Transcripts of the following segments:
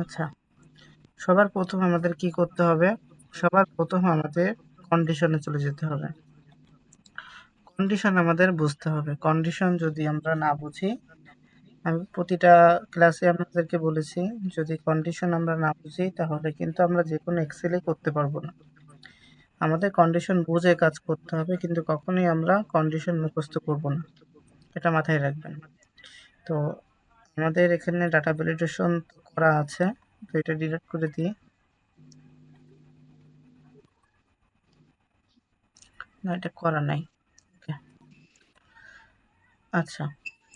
আচ্ছা, সবার প্রথম আমাদের কি করতে হবে? সবার প্রথম আমাদের কন্ডিশনে চলে যেতে হবে। কন্ডিশন আমাদের বুঝতে হবে। কন্ডিশন যদি আমরা না বুঝি, আমি প্রতিটা ক্লাসে আপনাদেরকে বলেছি, যদি কন্ডিশন আমরা না বুঝি তাহলে কিন্তু আমরা যেকোনো এক্সেলই করতে পারবো না। আমাদের কন্ডিশন বুঝে কাজ করতে হবে, কিন্তু কখনোই আমরা কন্ডিশন মুখস্থ করব না। এটা মাথায় রাখবেন। তো আমাদের এখানে ডাটা ভ্যালিডেশন করা আছে, তো এটা ডিলিট করে দিই। না, এটা করা নাই। ওকে, আচ্ছা,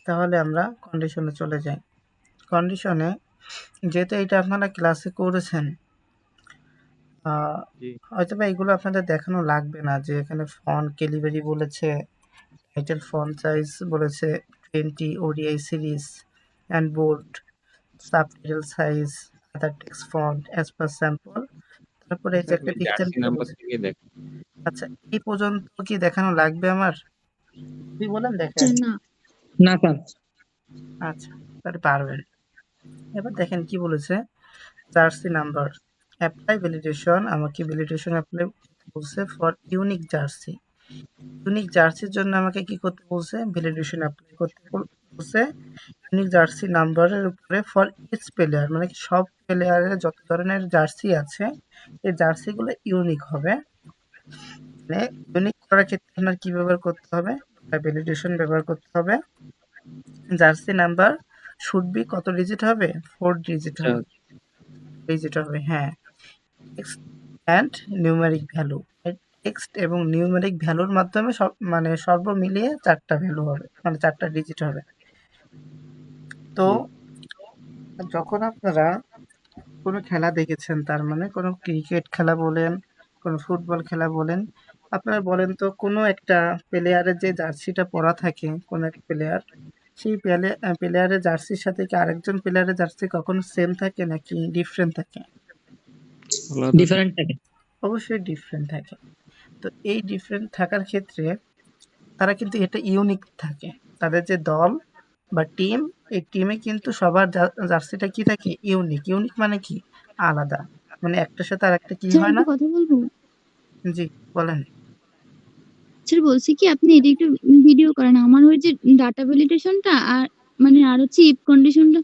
তাহলে আমরা কন্ডিশনে চলে যাই। কন্ডিশনে যেহেতু এটা আপনারা ক্লাসে করেছেন, জি হয়তো বা এগুলো আপনাদের দেখানো লাগবে না, যে এখানে ফন্ট ক্যালিবারি বলেছে, টাইটেল ফন্ট সাইজ বলেছে 20 ODI series and bold, subtitle size, other text font as per sample, তারপরে এই যে স্যার, একটা ওই পিকচার জার্সি দিয়ে নাম্বার বলছে। থেকে দেখ। আচ্ছা, এই পর্যন্ত কি দেখানো লাগবে আমার? তুই বলেন আচ্ছা, দেখেন। না না স্যার। আচ্ছা, তাহলে পারবেন। এবার দেখেন কি বলেছে, জার্সি নাম্বার অ্যাপ্লাই ভ্যালিডেশন, আমাকে ভ্যালিডেশন অ্যাপ্লাই বলছে ফর ইউনিক জার্সি। ইউনিক জার্সির জন্য আমাকে কি করতে বলছে? ভ্যালিডেশন অ্যাপ্লাই করতে বলছে ইউনিক জার্সি নাম্বারের উপরে ফর ইচ প্লেয়ার, মানে কি সব প্লেয়ারের যত ধরনের জার্সি আছে এই জার্সিগুলো ইউনিক হবে। মানে ইউনিক করার ক্ষেত্রে আপনার কি ব্যবহার করতে হবে? ভ্যালিডেশন ব্যবহার করতে হবে। জার্সি নাম্বার শুড বি কত ডিজিট হবে? 4 ডিজিট হবে। ডিজিট হবে, হ্যাঁ। Text and numeric value, text এবং নিউমেরিক ভ্যালুর মাধ্যমে সব মানে সর্ব মিলিয়ে 4টা ভ্যালু হবে, মানে 4টা ডিজিট হবে। তো জি যখন আপনারা কোনো খেলা দেখেছেন, তার মানে কোনো ক্রিকেট খেলা বলেন, কোনো ফুটবল খেলা বলেন, আপনারা বলেন তো কোনো একটা প্লেয়ারের যে জার্সিটা পরা থাকে, কোনো এক প্লেয়ার, সেই প্লেয়ারের জার্সির সাথে কি আরেকজন প্লেয়ারের জার্সি কখনো সেম থাকে নাকি ডিফারেন্ট থাকে? আলাদা ডিফারেন্ট থাকে। অবশ্যই ডিফারেন্ট থাকে। তো এই ডিফারেন্ট থাকার ক্ষেত্রে তারা কিন্তু এটা ইউনিক থাকে। তাদের যে দল বা টিম, এই টিমে কিন্তু সবার জার্সিটা কি থাকে? ইউনিক। ইউনিক মানে কি? আলাদা। মানে একটার সাথে আরেকটা কি স্যার, হয় একটা না? কথা বলবো? জি, বলেন। স্যার, বলছি কি আপনি এটা একটু ভিডিও করেন। আমার ওই যে ডাটা ভ্যালিডেশনটা আর মানে আর হচ্ছে ইফ কন্ডিশনটা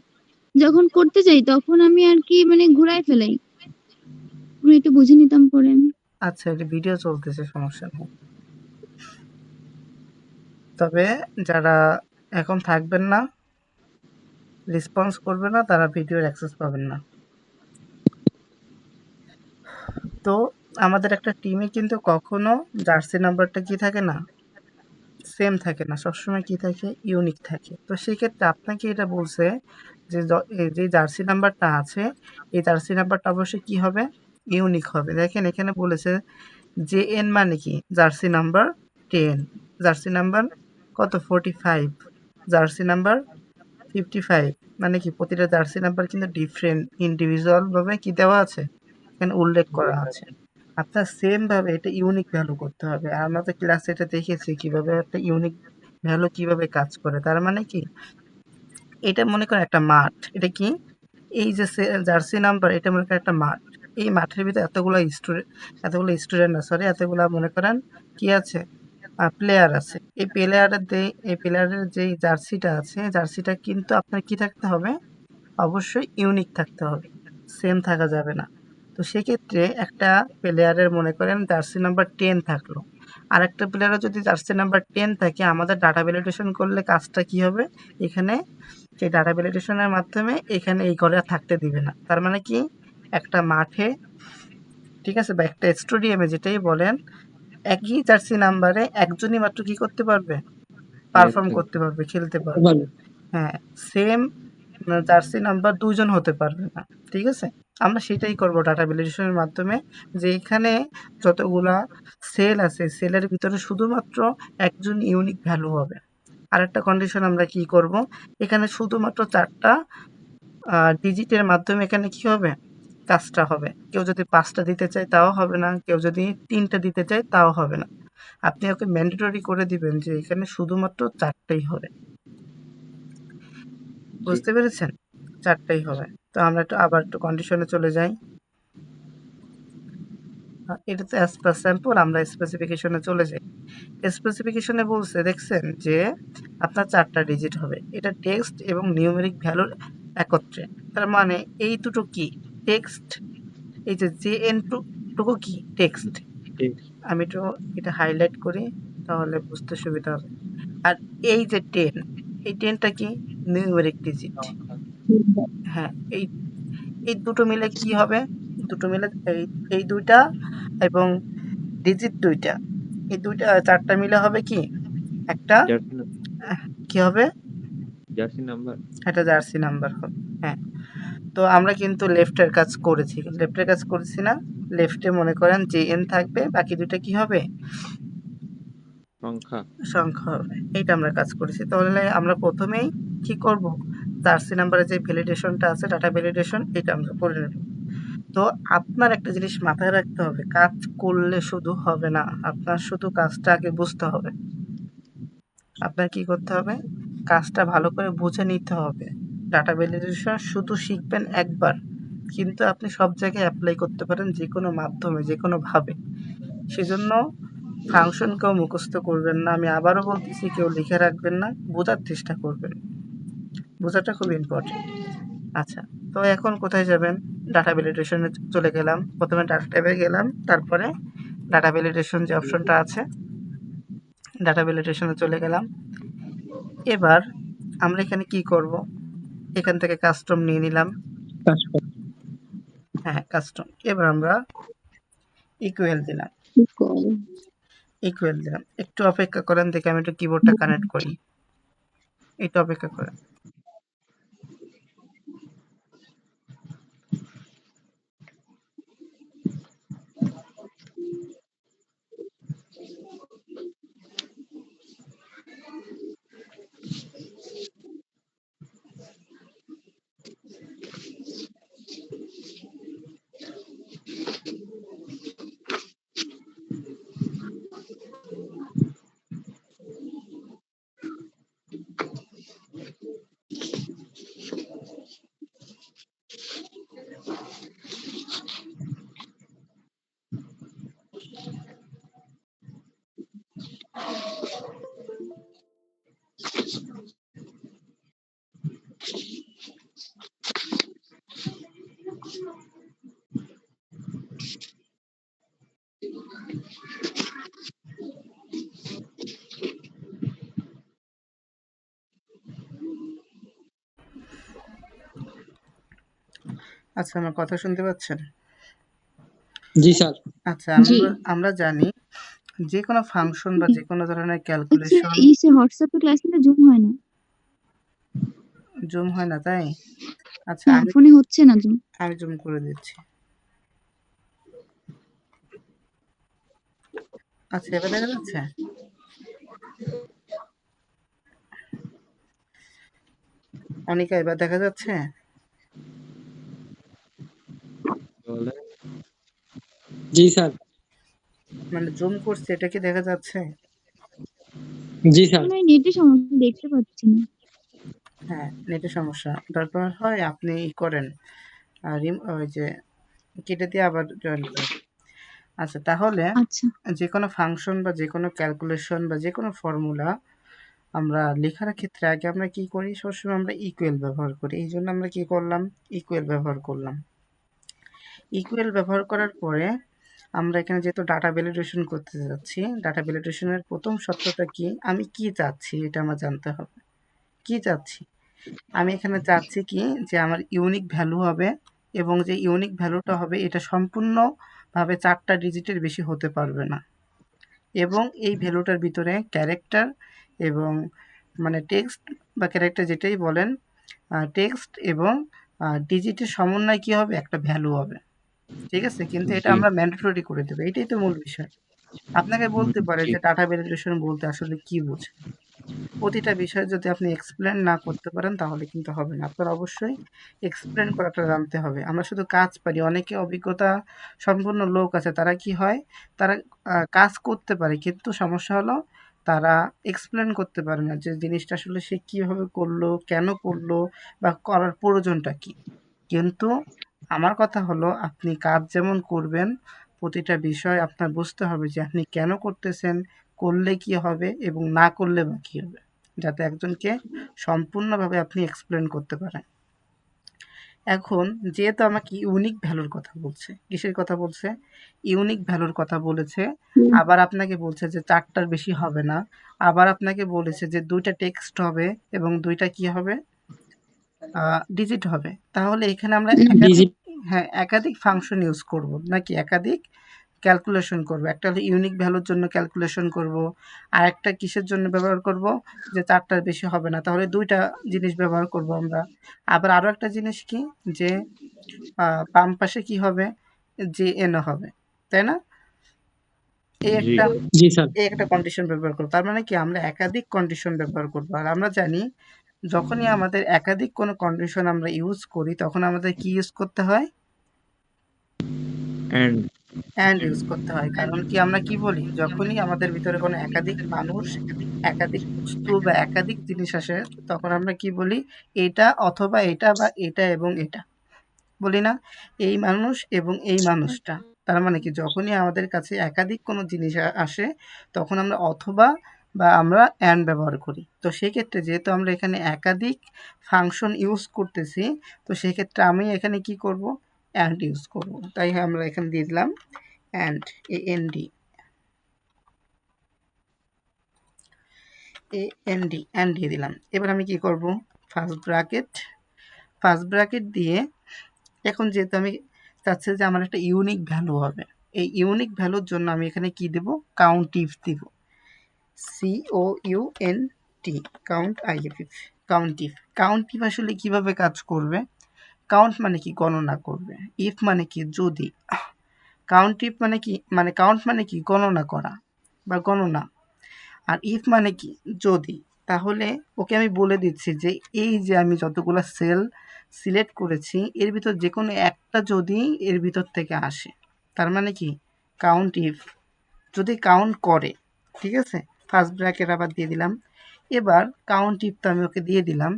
যখন করতে যাই তখন আমি আর কি মানে ঘুরায় ফেলাই। আপনি একটু বুঝে নিতাম পরে আমি। আচ্ছা, এটা ভিডিও চলতেছে, সমস্যা নেই। তবে যারা এখন থাকবেন না, রেসপন্স করবে না, তারা ভিডিওর অ্যাক্সেস পাবেন না। তো আমাদের একটা টিমে কিন্তু কখনো জার্সি নাম্বারটা কি থাকে না? সেম থাকে না, সবসময় কি থাকে? ইউনিক থাকে। তো সেক্ষেত্রে আপনাকে এটা বলছে যে এই যে জার্সি নাম্বারটা আছে, এই জার্সি নাম্বারটা অবশ্যই কি হবে? ইউনিক হবে। দেখেন এখানে বলেছে জেএন মানে কি? জার্সি নাম্বার 10, জার্সি নাম্বার কত? 45, জার্সি নাম্বার 55, মানে কি প্রতিটা জার্সি নাম্বার কিন্তু ডিফারেন্ট ইন্ডিভিজুয়াল ভাবে কি দেওয়া আছে, এখানে উল্লেখ করা আছে। আপনার সেম ভাবে এটা ইউনিক ভ্যালু করতে হবে। আর আমরা তো ক্লাসে এটা দেখেছি কিভাবে একটা ইউনিক ভ্যালু কিভাবে কাজ করে। তার মানে কি, এটা মনে করেন একটা মাঠ, এটা কি, এই যে জার্সি নাম্বার, এটা মনে করেন একটা মাঠ। এই মাঠের ভিতরে এতগুলো স্টুডেন্ট না, সরি, এতগুলা মনে করেন কি আছে, প্লেয়ার আছে। এই প্লেয়ারের যেই জার্সিটা আছে, জার্সিটা কিন্তু আপনার কি থাকতে হবে? অবশ্যই ইউনিক থাকতে হবে, সেম থাকা যাবে না। তো সেক্ষেত্রে একটা প্লেয়ারের মনে করেন জার্সি নাম্বার 10 থাকলো, আর একটা প্লেয়ারের যদি জার্সি নাম্বার 10 থাকে, আমাদের ডাটা ভ্যালিডেশন করলে কাজটা কি হবে? এখানে সেই ডাটা ভ্যালিডেশনের মাধ্যমে এখানে এই ঘরে আর থাকতে দিবে না। তার মানে কি, একটা মাঠে, ঠিক আছে, বা একটা স্টেডিয়ামে যেটাই বলেন, একই জার্সি নাম্বারে একজনই মাত্র কি করতে পারবে? প্লেয়ার পারফর্ম থাকবে। করতে পারবে, খেলতে করতে পারবে। পারবে। হ্যাঁ, সেম জার্সি নাম্বার 2 জন হতে পারবে না। ঠিক আছে? আমরা সেটাই করব ডাটা ভ্যালিডেশনের মাধ্যমে, যে এখানে যতগুলা সেল আছে, সেলের ভিতরে শুধুমাত্র একজন ইউনিক ভ্যালু হবে। আরেকটা কন্ডিশন আমরা কি করব? এখানে শুধুমাত্র 4টা ডিজিটের মাধ্যমে এখানে কি হবে? কাজটা হবে। কেউ যদি 5টা দিতে চায় তাও হবে না, কেউ যদি 3টা দিতে চায় তাও হবে না। আপনি ওকে ম্যান্ডেটরি করে দিবেন যে এখানে শুধুমাত্র 4টাই হবে। জি বুঝতে পেরেছেন? 4টাই হবে। তো তো আমরা আবার একটু কন্ডিশনে চলে যাই। এটা তো অ্যাজ পার স্যাম্পল, আমরা স্পেসিফিকেশনে চলে যাই। স্পেসিফিকেশনে বলছে দেখছেন যে আপনার 4টা ডিজিট হবে, এটা টেক্সট এবং নিউমেরিক ভ্যালুর একত্রে। তার মানে এই দুটো কি টেক্সট, এই যে JN টুকু কি টেক্সট। আমি একটু এটা হাইলাইট করি তাহলে বুঝতে সুবিধা হবে। আর এই যে 10, এই 10টা কি নিউমেরিক ডিজিট। হ্যাঁ, এই দুটো মিলে কি হবে, দুটো মিলে এই দুইটা এবং ডিজিট দুইটা, এই দুইটা 4টা মিলে হবে কি একটা কি হবে, জার্সি নাম্বার। একটা জার্সি নাম্বার হবে। হ্যাঁ, তো আমরা কিন্তু লেফটের কাজ করেছি না। লেফটে মনে করেন JN থাকবে, বাকি দুইটা কি হবে সংখ্যা হবে। এইটা আমরা কাজ করেছি। তাহলে আমরা প্রথমেই কি করব, জার্সি নাম্বারের যে ভ্যালিডেশনটা আছে, ডাটা ভ্যালিডেশন, এটা আমরা করে নেব। তো আপনার একটা জিনিস মাথায় রাখতে হবে, কাজ করলে শুধু হবে না, আপনার শুধু কাজটা আগে বুঝতে হবে। আপনার কি করতে হবে, কাজটা ভালো করে বুঝে নিতে হবে। ডাটা ভ্যালিডেশন শুধু শিখবেন একবার, কিন্তু আপনি সব জায়গায় অ্যাপ্লাই করতে পারেন, যে কোনো মাধ্যমে, যে কোনোভাবে। সেজন্য ফাংশন কেউ মুখস্থ করবেন না, আমি আবারও বলতেছি, কেউ লিখে রাখবেন না, বোঝার চেষ্টা করবেন। বোঝাটা খুব ইম্পর্টেন্ট। আচ্ছা, তো এখন কোথায় যাবেন, ডাটা ভ্যালিডেশনে চলে গেলাম। প্রথমে ডাটা ট্যাবে গেলাম, তারপরে ডাটা ভ্যালিডেশন যে অপশনটা আছে, ডাটা ভ্যালিডেশনে চলে গেলাম। এবার আমরা এখানে কি করব, এখান থেকে কাস্টম নিয়ে নিলাম। হ্যাঁ, কাস্টম। এবার আমরা ইকুয়াল দিলাম। একটু অপেক্ষা করেন, দেখে আমি একটু কিবোর্ডটা কানেক্ট করি। একটু অপেক্ষা করেন। আচ্ছা, আমার কথা শুনতে পাচ্ছেন? জি স্যার। আচ্ছা, জি। আমরা জানি যে কোনো ফাংশন বা যে কোনো ধরনের আচ্ছা, ক্যালকুলেশন হোয়াটসঅ্যাপে ক্লাস নিলে জুম হয় না। জুম হয় না, তাই? আচ্ছা, হ্যাঁ, ফোনে হচ্ছে না জুম। আমি জুম করে দিচ্ছি। আচ্ছা, এবার দেখা যাচ্ছে? অনিকা, এবার দেখা যাচ্ছে? জি স্যার। মানে জুম করছি, এটা কি দেখা যাচ্ছে? জি স্যার। মনে হয় নেটের সমস্যা, দেখতে পাচ্ছি না। হ্যাঁ, নেটের সমস্যা। দরকার হয় আপনি করেন, ওই যে কেটে দিয়ে আবার জয়েন করেন। আচ্ছা, তাহলে আচ্ছা। যে কোনো ফাংশন বা যে কোনো ক্যালকুলেশন বা যে কোনো ফর্মুলা আমরা লেখার ক্ষেত্রে আগে আমরা কি করি, সবসময় আমরা ইকুয়াল ব্যবহার করি। এই জন্য আমরা কি করলাম, ইকুয়াল ব্যবহার করলাম। ইকুয়াল ব্যবহার করার পরে আমরা এখানে যেহেতু ডাটা ভ্যালিডেশন করতে যাচ্ছি, ডাটা ভ্যালিডেশনের প্রথম শর্তটা কি, আমি কি চাচ্ছি এটা আমার জানতে হবে। কি চাচ্ছি, আমি এখানে চাচ্ছি কি, যে আমার ইউনিক ভ্যালু হবে, এবং যে ইউনিক ভ্যালুটা হবে এটা সম্পূর্ণভাবে 4টা ডিজিটের বেশি হতে পারবে না, এবং এই ভ্যালুটার ভিতরে ক্যারেক্টার এবং মানে টেক্সট বা ক্যারেক্টার যেটাই বলেন, টেক্সট এবং ডিজিটের সমন্বয় কি হবে, একটা ভ্যালু হবে। ঠিক আছে, কিন্তু এটা আমরা ম্যান্ডেটরি করে দেবো, এটাই তো মূল বিষয়। আপনাকে বলতে পারে যে ডাটা ভ্যালিডেশন বলতে আসলে কি বোঝে, প্রতিটা বিষয় যদি আপনি এক্সপ্লেন না করতে পারেন তাহলে কিন্তু হবে না। আপনার অবশ্যই এক্সপ্লেন করাটা জানতে হবে। আমরা শুধু কাজ পারি, অনেকে অভিজ্ঞতা সম্পন্ন লোক আছে, তারা কি হয়, তারা কাজ করতে পারে, কিন্তু সমস্যা হলো তারা এক্সপ্লেন করতে পারে না যে জিনিসটা আসলে সে কীভাবে করলো, কেন করলো, বা করার প্রয়োজনটা কী। কিন্তু আমার কথা হলো আপনি কাজ যেমন করবেন, প্রতিটা বিষয় আপনার বুঝতে হবে যে আপনি কেন করতেছেন, করলে কি হবে এবং না করলে বা কী হবে? যাতে একজনকে সম্পূর্ণভাবে আপনি এক্সপ্লেন করতে পারেন। এখন যেহেতু আমাকে ইউনিক ভ্যালুর কথা বলছে, কিসের কথা বলছে? ইউনিক ভ্যালুর কথা বলেছে। আবার আপনাকে বলছে যে ৪ টার বেশি হবে না। আবার আপনাকে বলেছে যে ২ টা টেক্সট হবে এবং ২ টা কি হবে? ডিজিট হবে। তাহলে এখানে আমরা ডিজিট একাধিক ফাংশন ইউজ করব নাকি একাধিক ক্যালকুলেশন করব। একটা হলো ইউনিক ভ্যালুর জন্য ক্যালকুলেশন করব। আরেকটা কিসের জন্য ব্যবহার করব? যে ৪ টার বেশি হবে না। তাহলে ২ টা জিনিস ব্যবহার করব আমরা। আবার আরো একটা জিনিস কি? যে বাম পাশে কি হবে? JN হবে। তাই না? এই জি একটা জি স্যার এই একটা কন্ডিশন ব্যবহার করব। তার মানে কি আমরা একাধিক কন্ডিশন ব্যবহার করব। আর আমরা জানি যখনই আমাদের একাধিক কোনো কন্ডিশন আমরা ইউজ করি তখন আমাদের কি ইউজ করতে হয়? এন্ড অ্যান্ড ইউজ করতে হয়। কারণ কি আমরা কি বলি? যখনই আমাদের ভিতরে কোনো একাধিক মানুষ, একাধিক বস্তু বা একাধিক জিনিস আসে তখন আমরা কি বলি? এটা অথবা এটা বা এটা এবং এটা। বলি না? এই মানুষ এবং এই মানুষটা। তার মানে কি যখনই আমাদের কাছে একাধিক কোনো জিনিস আসে তখন আমরা অথবা বা আমরা অ্যান্ড ব্যবহার করি। তো সেক্ষেত্রে যেহেতু আমরা এখানে একাধিক ফাংশন ইউজ করতেছি তো সেক্ষেত্রে আমি এখানে কি করব? অ্যান্ড ইউজ করব। তাই আমরা এখানে দিয়ে দিলাম অ্যান্ড AND অ্যান্ড দিয়ে দিলাম। এবার আমি কি করব? ফার্স্ট ব্র্যাকেট দিয়ে এখন যেহেতু আমি চাচ্ছি যে আমার একটা ইউনিক ভ্যালু হবে। এই ইউনিক ভ্যালুর জন্য আমি এখানে কি দেব? কাউন্ট ইফ দিব। COUNT কাউন্ট ইফ আসলে কিভাবে কাজ করবে? কাউন্ট মানে কি? গণনা করবে। ইফ মানে কি? যদি। কাউন্ট ইফ মানে কি? মানে কাউন্ট মানে কি? গণনা করা বা গণনা। আর ইফ মানে কি? যদি। তাহলে ওকে আমি বলে দিচ্ছি যে এই যে আমি যতগুলা সেল সিলেক্ট করেছি এর ভিতর যেকোনো একটা যদি এর ভিতর থেকে আসে তার মানে কি? কাউন্ট ইফ যদি কাউন্ট করে, ঠিক আছে? ফার্স্ট ব্র্যাকেট আবার দিয়ে দিলাম। এবার কাউন্ট ইফ তো আমি ওকে দিয়ে দিলাম।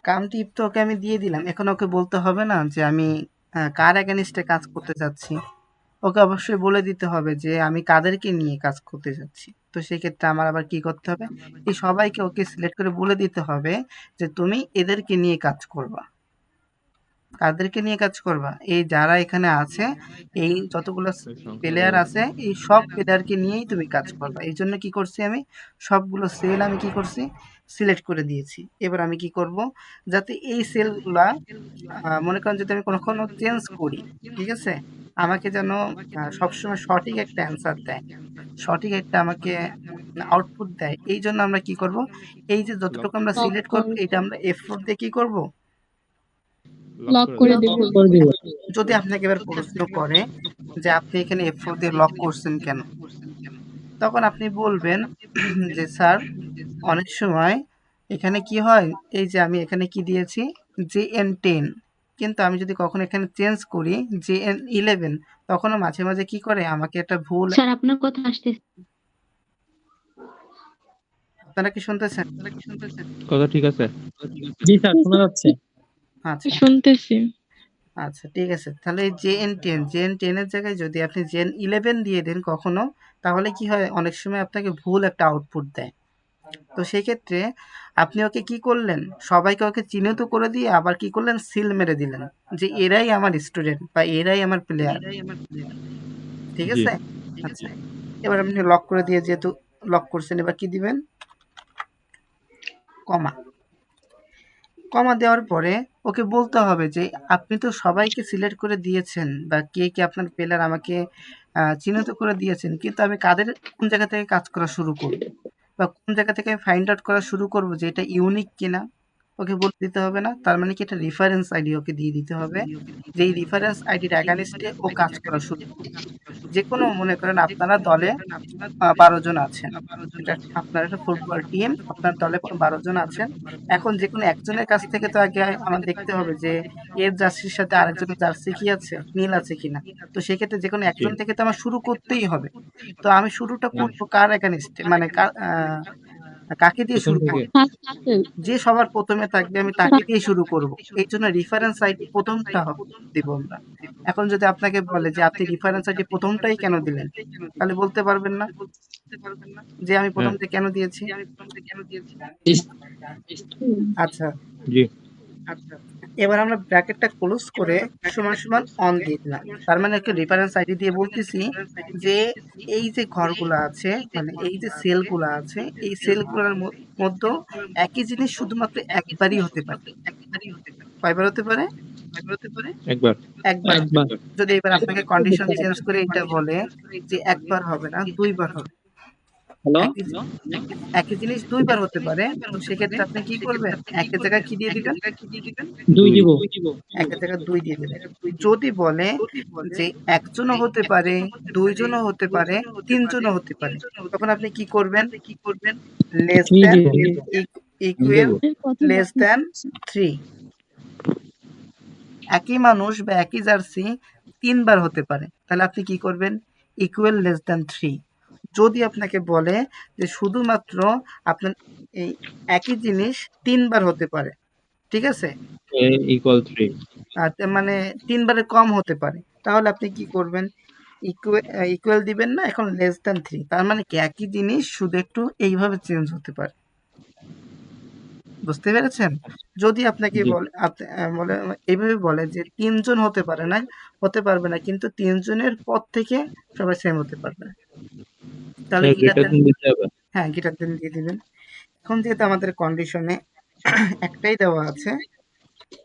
কাউন্ট ইফ তো ওকে আমি দিয়ে দিলাম। এখন ওকে বলতে হবে না যে আমি কার এগেইনস্টে কাজ করতে চাচ্ছি। ওকে অবশ্যই বলে দিতে হবে যে আমি কাদেরকে নিয়ে কাজ করতে যাচ্ছি। তো সেক্ষেত্রে আমার আবার কি করতে হবে? এই সবাইকে ওকে সিলেক্ট করে বলে দিতে হবে যে তুমি এদেরকে নিয়ে কাজ করবা। কাদেরকে নিয়ে কাজ করবা? এই যারা এখানে আছে, এই যতগুলো সংখ্যা প্লেয়ার বড় আছে এই সব প্লেয়ারকে নিয়েই তুমি কাজ করবা। এই জন্য কি করছি আমি? সবগুলো সেল আমি কি করছি? সিলেক্ট করে দিয়েছি। এবার আমি কি করব? যাতে এই সেলগুলা মনে করেন যদি আমি কখনো চেঞ্জ করি, ঠিক আছে? আমাকে যেন সবসময় সঠিক একটা অ্যান্সার দেয়। সঠিক একটা আমাকে আউটপুট দেয়। এইজন্য আমরা কি করব? এই যে লক যতটুকু আমরা সিলেক্ট করব এটা আমরা F4 দিয়ে কি করব? লক করে দেব। করে দিব যদি আপনাকে এবার প্রশ্ন করে যে আপনি এখানে F4 দিয়ে লক করছেন কেন? তখন আপনি বলবেন যে স্যার অনেক সময় এখানে কি হয়? এই যে আমি এখানে কি দিয়েছি? JN10 কিন্তু আমি যদি কখনো এখানে চেঞ্জ করি JN11 তখনও মাঝে, মাঝে কি করে? আমাকে একটা ভুল স্যার আপনার কথা আসতেছে। আপনারা কি শুনতেছেন? কথা ঠিক আছে? জি স্যার শোনা যাচ্ছে আচ্ছা, শুনতেছি। আচ্ছা ঠিক আছে। তাহলে এই JN10 এর জায়গায় যদি আপনি JN11 দিয়ে দেন কখনো তাহলে কি হয়? অনেক সময় আপনাকে ভুল একটা আউটপুট দেয়। তো সেক্ষেত্রে আপনি ওকে কি করলেন? সবাইকে ওকে চিহ্নিত করে দিয়ে আবার কি করলেন? সিল মেরে দিলেন যে এরাই আমার স্টুডেন্ট বা এরাই আমার প্লেয়ার। ঠিক জি আছে? আচ্ছা। এবার আপনি লক করে দিয়ে যেহেতু লক করছেন এবার কি দিবেন? কমা। কমা দেওয়ার পরে ওকে বলতে হবে যে আপনি তো সবাইকে সিলেক্ট করে দিয়েছেন বা কে, কে আপনার প্লেয়ার আমাকে চিহ্নিত করে দিয়েছেন। কিন্তু আমি কোন জায়গা থেকে কাজ করা শুরু করব? বা কোন জায়গা থেকে আমি ফাইন্ড আউট করা শুরু করব যে এটা ইউনিক কিনা? ওকে বলে দিতে হবে না? তার মানে কি একটা রেফারেন্স আইডি ওকে দিয়ে দিতে হবে। যে এই রেফারেন্স আইডির এগেইনস্টে ও কাজ করা শুরু করবে। যেকোনো মনে করেন আপনারা দলে ১২ জন আছেন। এটা আপনার একটা ফুটবল টিম, আপনার দলে ১২ জন আছেন। এখন যেকোনো একজনের কাছ থেকে তো আগে আমার দেখতে হবে যে এর জার্সির সাথে আরেকজনের জার্সি কি আছে? মিল আছে কিনা? তো সেক্ষেত্রে যেকোনো জি একজন থেকে তো আমার শুরু করতেই হবে। তো আমি শুরুটা করব কার এগেইনস্টে? মানে কাকে দিয়ে প্রথম শুরু থেকে করব? ফার্স্ট যে সবার প্রথমে থাকবে আমি তাকে দিয়ে শুরু করব। এই জন্য রেফারেন্স আইডি প্রথমটা দিব আমরা। এখন যদি আপনাকে বলে যে আপনি রেফারেন্স আইডি প্রথমটাই কেন দিলেন, তাহলে বলতে পারবেন না যে আমি হ্যাঁ প্রথমটা কেন দিয়েছি। আচ্ছা, জি এবার আমরা ব্র্যাকেটটা ক্লোজ করে সমান সমান অন দিয়ে দিলাম। তার মানে একটা রেফারেন্স আইডি দিয়ে বলতেছি যে এই যে ঘরগুলো আছে, মানে এই যে সেলগুলো আছে, এই সেলগুলোর মধ্যে একই জিনিস শুধুমাত্র একবারই হতে পারে। কয়বার হতে পারে? একবার একবার হতে একবার পারে। যদি এবার আপনাকে কন্ডিশন চেঞ্জ করে এটা বলে যে একবার হবে না, দুইবার হবে। হ্যালো একই একই জিনিস দুইবার হতে পারে। তো সেক্ষেত্রে আপনি কি করবেন? একের জায়গায় কি দিয়ে দিবেন? দুই দুই দিব একের জায়গায় ২ দিয়ে দিবেন। যদি বলে যে একজনও হতে পারে, ২ জনও হতে পারে, ৩ জনও হতে পারে, তখন আপনি কি করবেন? লেস থ্রি দ্যান, দিব ইকুয়াল, দেবো কথা লেস বাড়ানো দ্যান হচ্ছে। 3। একই মানুষ বা একই জার্সি ৩ বার হতে পারে। তাহলে আপনি কি করবেন? Equal less than ৩। যদি আপনাকে বলে যে শুধুমাত্র আপনার এই একই জিনিস ৩ বার হতে পারে। ঠিক আছে? এ ইকুয়াল 3 তার মানে ৩ বারের কম হতে পারে। তাহলে আপনি কি করবেন? ইকুয়াল দিবেন না, এখন লেস দ্যান 3। তার মানে কি একই জিনিস শুধু একটু এইভাবে চেঞ্জ হতে পারে। বুঝতে পেরেছেন? যদি আপনাকে জি বলে বলে এইভাবে বলে যে ৩ জন হতে পারবে না, কিন্তু ৩ জনের পর থেকে সবাই সেম হতে পারবে না। তাহলে গ্রেটার গ্রেটার দ্যান, দেন দিতে হবে হ্যাঁ, গ্রেটার দ্যান দিয়ে দিবেন। এখন যেহেতু আমাদের কন্ডিশনে একটাই দেওয়া আছে,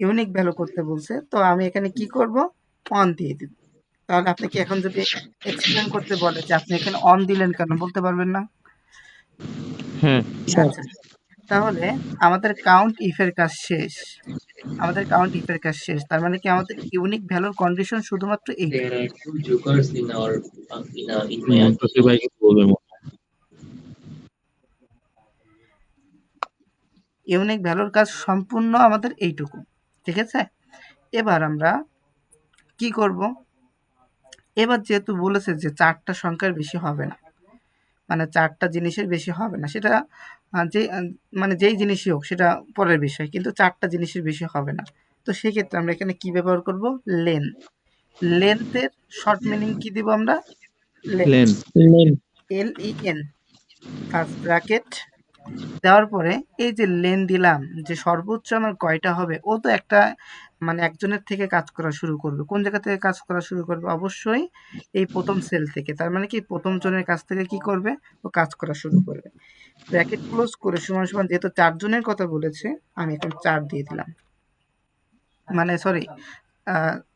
ইউনিক ভ্যালু করতে বলছে, তো আমি এখানে কি করব? অন দিয়ে দিব। তাহলে আপনাকে এখন যদি এক্সপ্লেন করতে বলে যে আপনি এখানে অন দিলেন কেন, বলতে পারবেন না? হ্যাঁ স্যার আচ্ছা, তাহলে আমাদের কাউন্ট ইফ এর কাজ শেষ। তার মানে কি আমাদের ইউনিক ভ্যালুর কন্ডিশন শুধুমাত্র এইটুকু। There are two jokers in our in my মন্তসির ভাই কিছু বলবে মনে হয়। ইউনিক ভ্যালুর কাজ সম্পূর্ণ আমাদের এইটুকু। ঠিক আছে? এবার আমরা কি করব? এবার যেহেতু বলেছে যে ৪টা সংখ্যার বেশি হবে না, মানে ৪টা জিনিসের বেশি হবে না, সেটা যে মানে যেই জিনিসই হোক সেটা পরের বিষয়, কিন্তু ৪টা জিনিসের বেশি হবে না। তো সেক্ষেত্রে আমরা এখানে কি ব্যবহার করব? লেন। লেন্থের শর্ট মিনিং কি দিব আমরা? Lane, lane lane LEN। First bracket দেওয়ার পরে এই যে লেন দিলাম, যে সর্বোচ্চ আমার কয়টা হবে, ও তো একটা মানে একজনের থেকে কাজ করা শুরু করবে। কোন জায়গা থেকে কাজ করা শুরু করবে? অবশ্যই এই প্রথম সেল থেকে। তার মানে কি প্রথম জনের কাছ থেকে কি করবে? ও কাজ করা শুরু করবে। ব্র্যাকেট ক্লোজ করে সমান সমান, যেহেতু ৪ জনের কথা বলেছে, আমি এখন ৪ দিয়ে দিলাম। মানে সরি,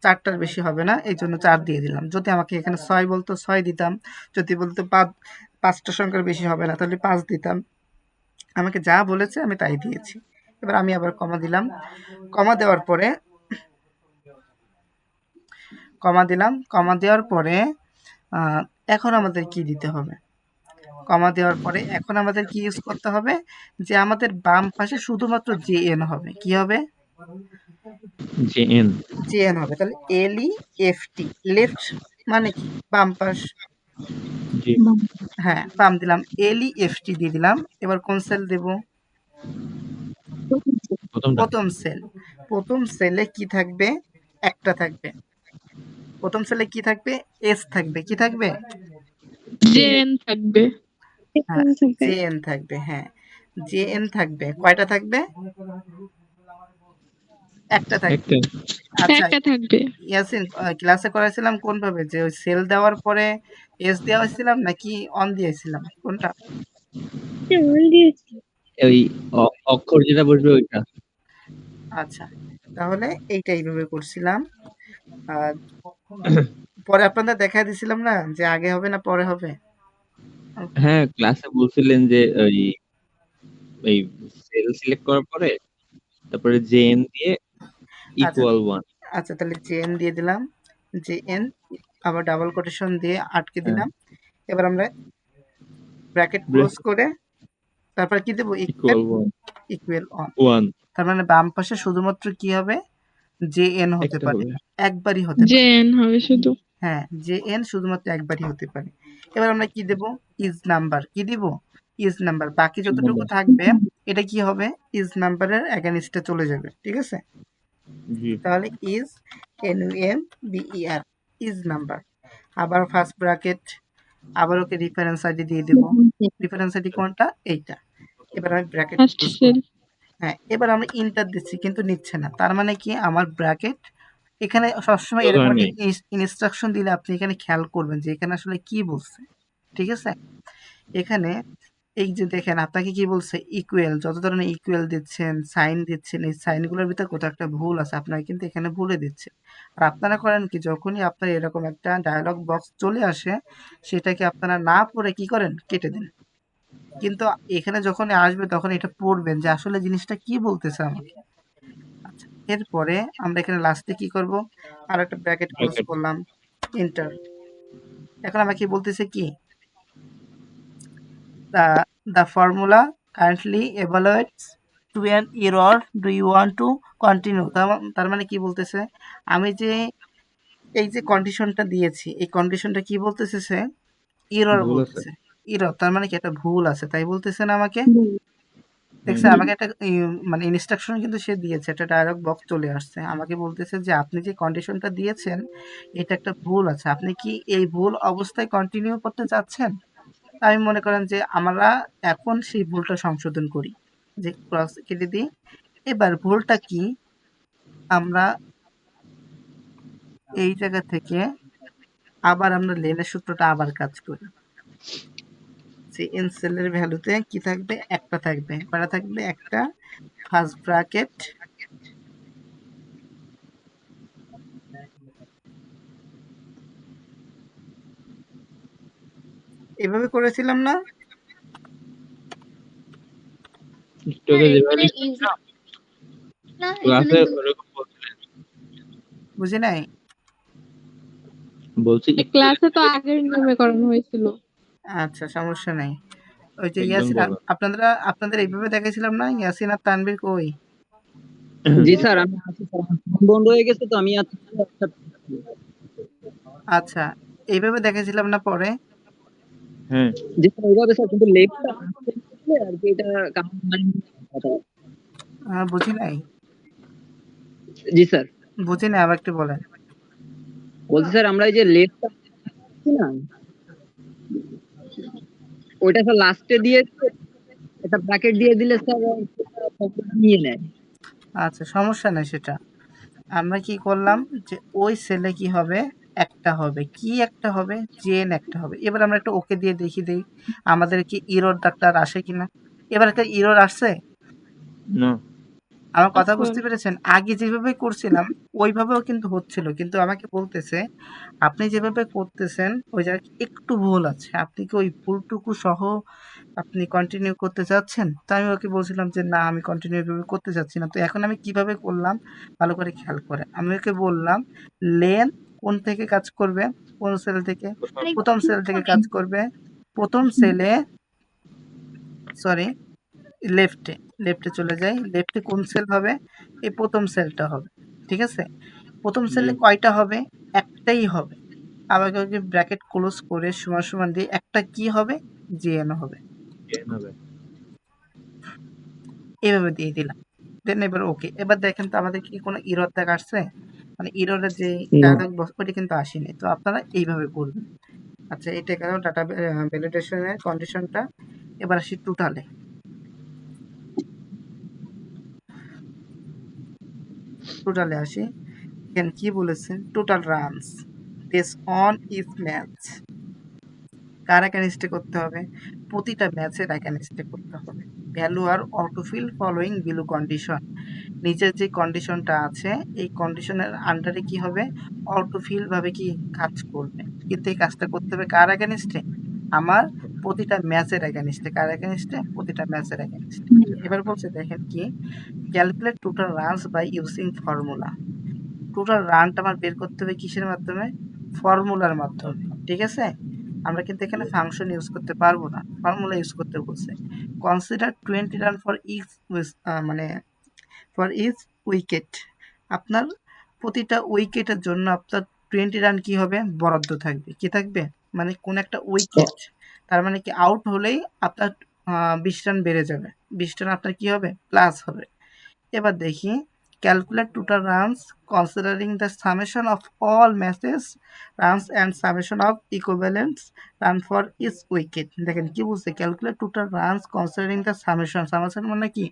৪টার বেশি হবে না, এই জন্য ৪ দিয়ে দিলাম। যদি আমাকে এখানে ৬ বলতো ৬ দিতাম, যদি বলতো ৫টা সংখ্যার বেশি হবে না তাহলে 5 দিতাম। আমাকে যা বলেছে আমি তাই দিয়েছি। এবার আমি আবার কমা দিলাম। কমা দেওয়ার পরে কমা দেওয়ার পরে এখন আমাদের কি দিতে হবে? কমা দেওয়ার পরে এখন আমাদের কি ইউজ করতে হবে? যে আমাদের বাম পাশে শুধুমাত্র JN হবে। কি হবে? JN JN হবে। তাহলে LEFT, লেফট মানে কি? বাম পাশ। জি হ্যাঁ, বাম দিলাম। LEFT দিয়ে দিলাম। এবার কোন সেল দেব? প্রথমটা প্রথম সেল। প্রথম সেলে কি থাকবে? একটা থাকবে। প্রথম সেলে কি থাকবে? এস থাকবে। কি থাকবে? জেএন থাকবে। হ্যাঁ, জেএন থাকবে। হ্যাঁ, জেএন থাকবে। কয়টা থাকবে? একটা থাকবে। একটা আচ্ছা, একটা থাকবে। ইয়াসিন, ক্লাসে করাইছিলাম কোনভাবে? যে ওই সেল দেওয়ার পরে এস দেওয়া হয়েছিলাম নাকি অন দিয়েছিলাম? কোনটা? ওই অক্ষর যেটা বসবে ওইটা আচ্ছা, তাহলে এইটা এইভাবে করছিলাম। আর পরে আপনাদের দেখায় দিছিলাম না যে আগে হবে না পরে হবে? হ্যাঁ ক্লাসে বলছিলেন যে ওই ওই সেল সিলেক্ট করার পরে তারপরে জেএন দিয়ে আচ্ছা, ইকুয়াল 1 আচ্ছা, তাহলে জেএন দিয়ে দিলাম। জেএন আবার ডাবল কোটেশন দিয়ে আটকে হ্যাঁ দিলাম। এবার আমরা ব্র্যাকেট ক্লোজ করে তারপর কি দেব? Equal, equal 1 equal one. 1 তার মানে বাম পাশে শুধুমাত্র কি হবে? জেএন হতে একটা পারে, হবে একবারই হতে পারে। জেএন হবে শুধু। হ্যাঁ, জেএন শুধুমাত্র একবারই হতে পারে। এবার আমরা কি দেব? Is number. কি দিব? ইজ নাম্বার, বাকি যতটুকু থাকবে এটা কি হবে, ইজ নাম্বারের অ্যাগেনস্টে চলে যাবে, ঠিক আছে। জি তাহলে ইজ NUMBER ইজ নাম্বার, আবার ফার্স্ট ব্র্যাকেট, আবার ওকে রেফারেন্স আইডি দিয়ে দেব। রেফারেন্স আইডি কোনটা, এইটা। এবার আমি ব্র্যাকেট ফার্স্ট ক্লোজ সেল। করব। হ্যাঁ, এবার আমরা ইন্টার দিচ্ছি কিন্তু নিচ্ছে না, তার মানে কি আমার ব্র্যাকেট এখানে সবসময় এরকম দরকার একটা নেই। ইনস্ট্রাকশন দিলে আপনি এখানে খেয়াল করবেন যে এখানে আসলে কি বলছে, ঠিক আছে। এখানে এই যে দেখেন আপনাকে কি বলছে, ইকুয়াল, যত ধরনের ইকুয়াল দিচ্ছেন, সাইন দিচ্ছেন, এই সাইনগুলোর ভিতরে কোথাও একটা ভুল আছে, আপনারা কিন্তু এখানে ভুলে দিচ্ছে। আর আপনারা করেন কি, যখনই আপনার এরকম একটা ডায়ালগ বক্স চলে আসে, সেটাকে আপনারা না পড়ে কি করেন, কেটে দেন। কিন্তু এখানে যখন আসবে তখন এটা পড়বেন যে আসলে জিনিসটা কি বলতেছে আমাকে। আচ্ছা, এরপরে আমরা এখানে লাস্টে কি করব, আর একটা ব্র্যাকেট ক্লোজ ব্র্যাকেট করলাম, এন্টার। এখন আমাকে বলতেছে কি, the formula currently evaluates to an error, do you want to continue? তার মানে কি বলতেছে, আমি যে এই যে কন্ডিশনটা দিয়েছি, এই কন্ডিশনটা কি বলতেছে, সে এরর ভুল আছে। বলতেছে। এরর তার মানে কি একটা ভুল আছে, তাই বলতেছে না আমাকে। দেখছে হুম, আমাকে একটা মানে ইনস্ট্রাকশন কিন্তু সে দিয়েছে, একটা ডায়লগ বক্স চলে আসছে, আমাকে বলতেছে যে আপনি যে কন্ডিশনটা দিয়েছেন এটা একটা ভুল আছে, আপনি কি এই ভুল অবস্থায় কন্টিনিউ করতে চাচ্ছেন। আমি মনে করেন যে আমরা এখন সেই ভুলটা সংশোধন করি, যে ক্রস কেটে দিই। এবার ভুলটা কি, আমরা এই জায়গা থেকে আবার আমরা লেনের সূত্রটা আবার কাজ করি, যে এন সেলের ভ্যালুতে কি থাকবে, একটা থাকবে, কয়টা থাকবে, একটা। ফার্স্ট ব্র্যাকেট, এভাবে করেছিলাম না, একটু আগে যেভাবে না এখানে ক্লাসে তো ওরকম বলছিলেন, বুঝি নাই। বলছি একটু আগে ক্লাসে তো আগের নিয়মে করানো হয়েছিল। আচ্ছা, সমস্যা নাই। ওই যে একদম ইয়াসিন, বলুন। আপনাদের এইভাবে দেখাইছিলাম না, ইয়াসিন আর তানভীর কই। জি স্যার, আমি আছি স্যার, আমার ফোন বন্ধ হয়ে গেছে তো আমি আছি স্যার। আচ্ছা, এইভাবে দেখাইছিলাম না পরে। হ্যাঁ, জি স্যার, ওইভাবে স্যার, কিন্তু লেটটা আসছে আর কি, এটা কারণ মানে বুঝি নাই, জি স্যার, বুঝি নাই, আবার একটু বলেন। বলছি স্যার আমরা এই যে লেটটা না, ওইটা স্যার লাস্টে দিয়ে একটা ব্র্যাকেট দিয়ে দিলে স্যার নিয়ে নেয়। আচ্ছা, সমস্যা নাই সেটা। আমরা কি করলাম, যে ওই সেলে কি হবে, একটা হবে, কি একটা হবে, জেন একটা হবে। এবার আমরা একটা ওকে দিয়ে দেখি দেই আমাদের কি ইরর ডাক্তার আসে কিনা। এবার একটা ইরর আসছে, না আমার কথা আচ্ছা, বুঝতে পেরেছেন। আগে যেভাবে করছিলাম ওইভাবেও কিন্তু হচ্ছিল, কিন্তু আমাকে বলতেছে আপনি যেভাবে করতেছেন ওই জায়গায় একটু ভুল আছে, আপনি কি ওই ভুলটুকু সহ আপনি কন্টিনিউ করতে চাচ্ছেন। তো আমি ওকে বলছিলাম যে না, আমি কন্টিনিউ এভাবে করতে চাচ্ছি না। তো এখন আমি কিভাবে করলাম, ভালো করে খেয়াল করে আমি ওকে বললাম, লেন কোন থেকে কাজ করবে, কোন সেল থেকে, প্রথম সেল থেকে কাজ করবে। প্রথম সেলে, সরি, লেফটে, লেফটে চলে যাই, লেফটে কোন সেল হবে, এই প্রথম সেলটা হবে, ঠিক আছে। প্রথম জি সেলে কয়টা হবে, একটাই হবে। আবার ওকে ব্র্যাকেট ক্লোজ করে সমান সমান দিয়ে একটা কি হবে, জেএন হবে, কেন হবে। এভাবে দিয়ে দিলাম। দেন এবার ওকে, এবার দেখেন তো আমাদের কি কোনো ইরর দেখা আসছে, মানে ইররের যে ডায়লগ বক্স ওটা কিন্তু আসেনি। তো আপনারা এইভাবে করবেন। আচ্ছা, এটা গেল ডাটা ভ্যালিডেশনের কন্ডিশনটা। এবার আসি টোটালে। টোটালে আসি, এখানে কি বলেছে, total runs base on if match, কার এগেনস্টে করতে হবে, প্রতিটা ম্যাচের এগেনস্টে করতে হবে। ভ্যালু আর অটোফিল ফলোয়িং বিলো কন্ডিশন, নিচের যে কন্ডিশনটা আছে এই কন্ডিশনের আন্ডারে কি হবে, অটোফিল ভাবে কি কাজ করবে। কিন্তু এই কাজটা করতে হবে কার এগেনস্টে, আমার প্রতিটা ম্যাচের এগেনস্টে। কার এগেনস্টে, প্রতিটা ম্যাচের এগেনস্টে। এবার বলছে দেখেন কি, calculate total runs by using formula. Total রানটা আমার বের করতে হবে কিসের মাধ্যমে, ফর্মুলার মাধ্যমে, ঠিক আছে। আমরা কিন্তু এখানে ফাংশন ইউজ করতে পারবো না, ফর্মুলা ইউজ করতে বলছে। কনসিডার 20 রান ফর ইচ, মানে ফর ইচ উইকেট, আপনার প্রতিটা উইকেটের জন্য আপনার 20 রান কি হবে, বরাদ্দ থাকবে। কি থাকবে, মানে কোন একটা উইকেট, তার মানে কি আউট হলেই আপনার 20 রান বেড়ে যাবে, 20 রান আপনার কি হবে, প্লাস হবে। এবার দেখি calculate total runs considering the summation of all matches runs and summation of equivalents run for each wicket. দেখেন কি বলছে, calculate total runs considering the summation. Summation মানে কি,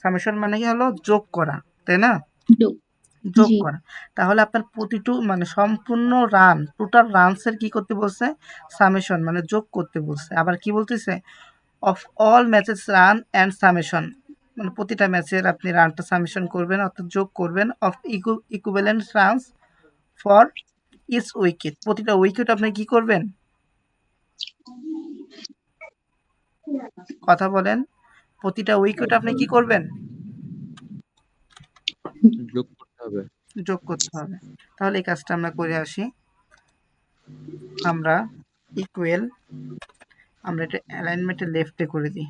সামেশন মানে কি হলো যোগ করা, তাই না, যোগ জি করা। তাহলে আপনার প্রতিটু মানে সম্পূর্ণ রান, টোটাল রানসের কি করতে বলছে, সামেশন মানে যোগ করতে বলছে। আবার কি বলতেছে, of all matches run and summation, মানে প্রতিটা ম্যাচের আপনি রানটা সামেশন করবেন অর্থাৎ যোগ করবেন, of equivalent runs for each wicket, প্রতিটা উইকেট আপনি কি করবেন, কথা বলেন, প্রতিটা উইকেট আপনি কি করবেন, যোগ করতে হবে। যোগ করতে হবে। তাহলে এই কাজটা আমরা করে আসি। আমরা ইকুয়াল, আমরা এটা অ্যালাইনমেন্টে লেফটে করে দিই।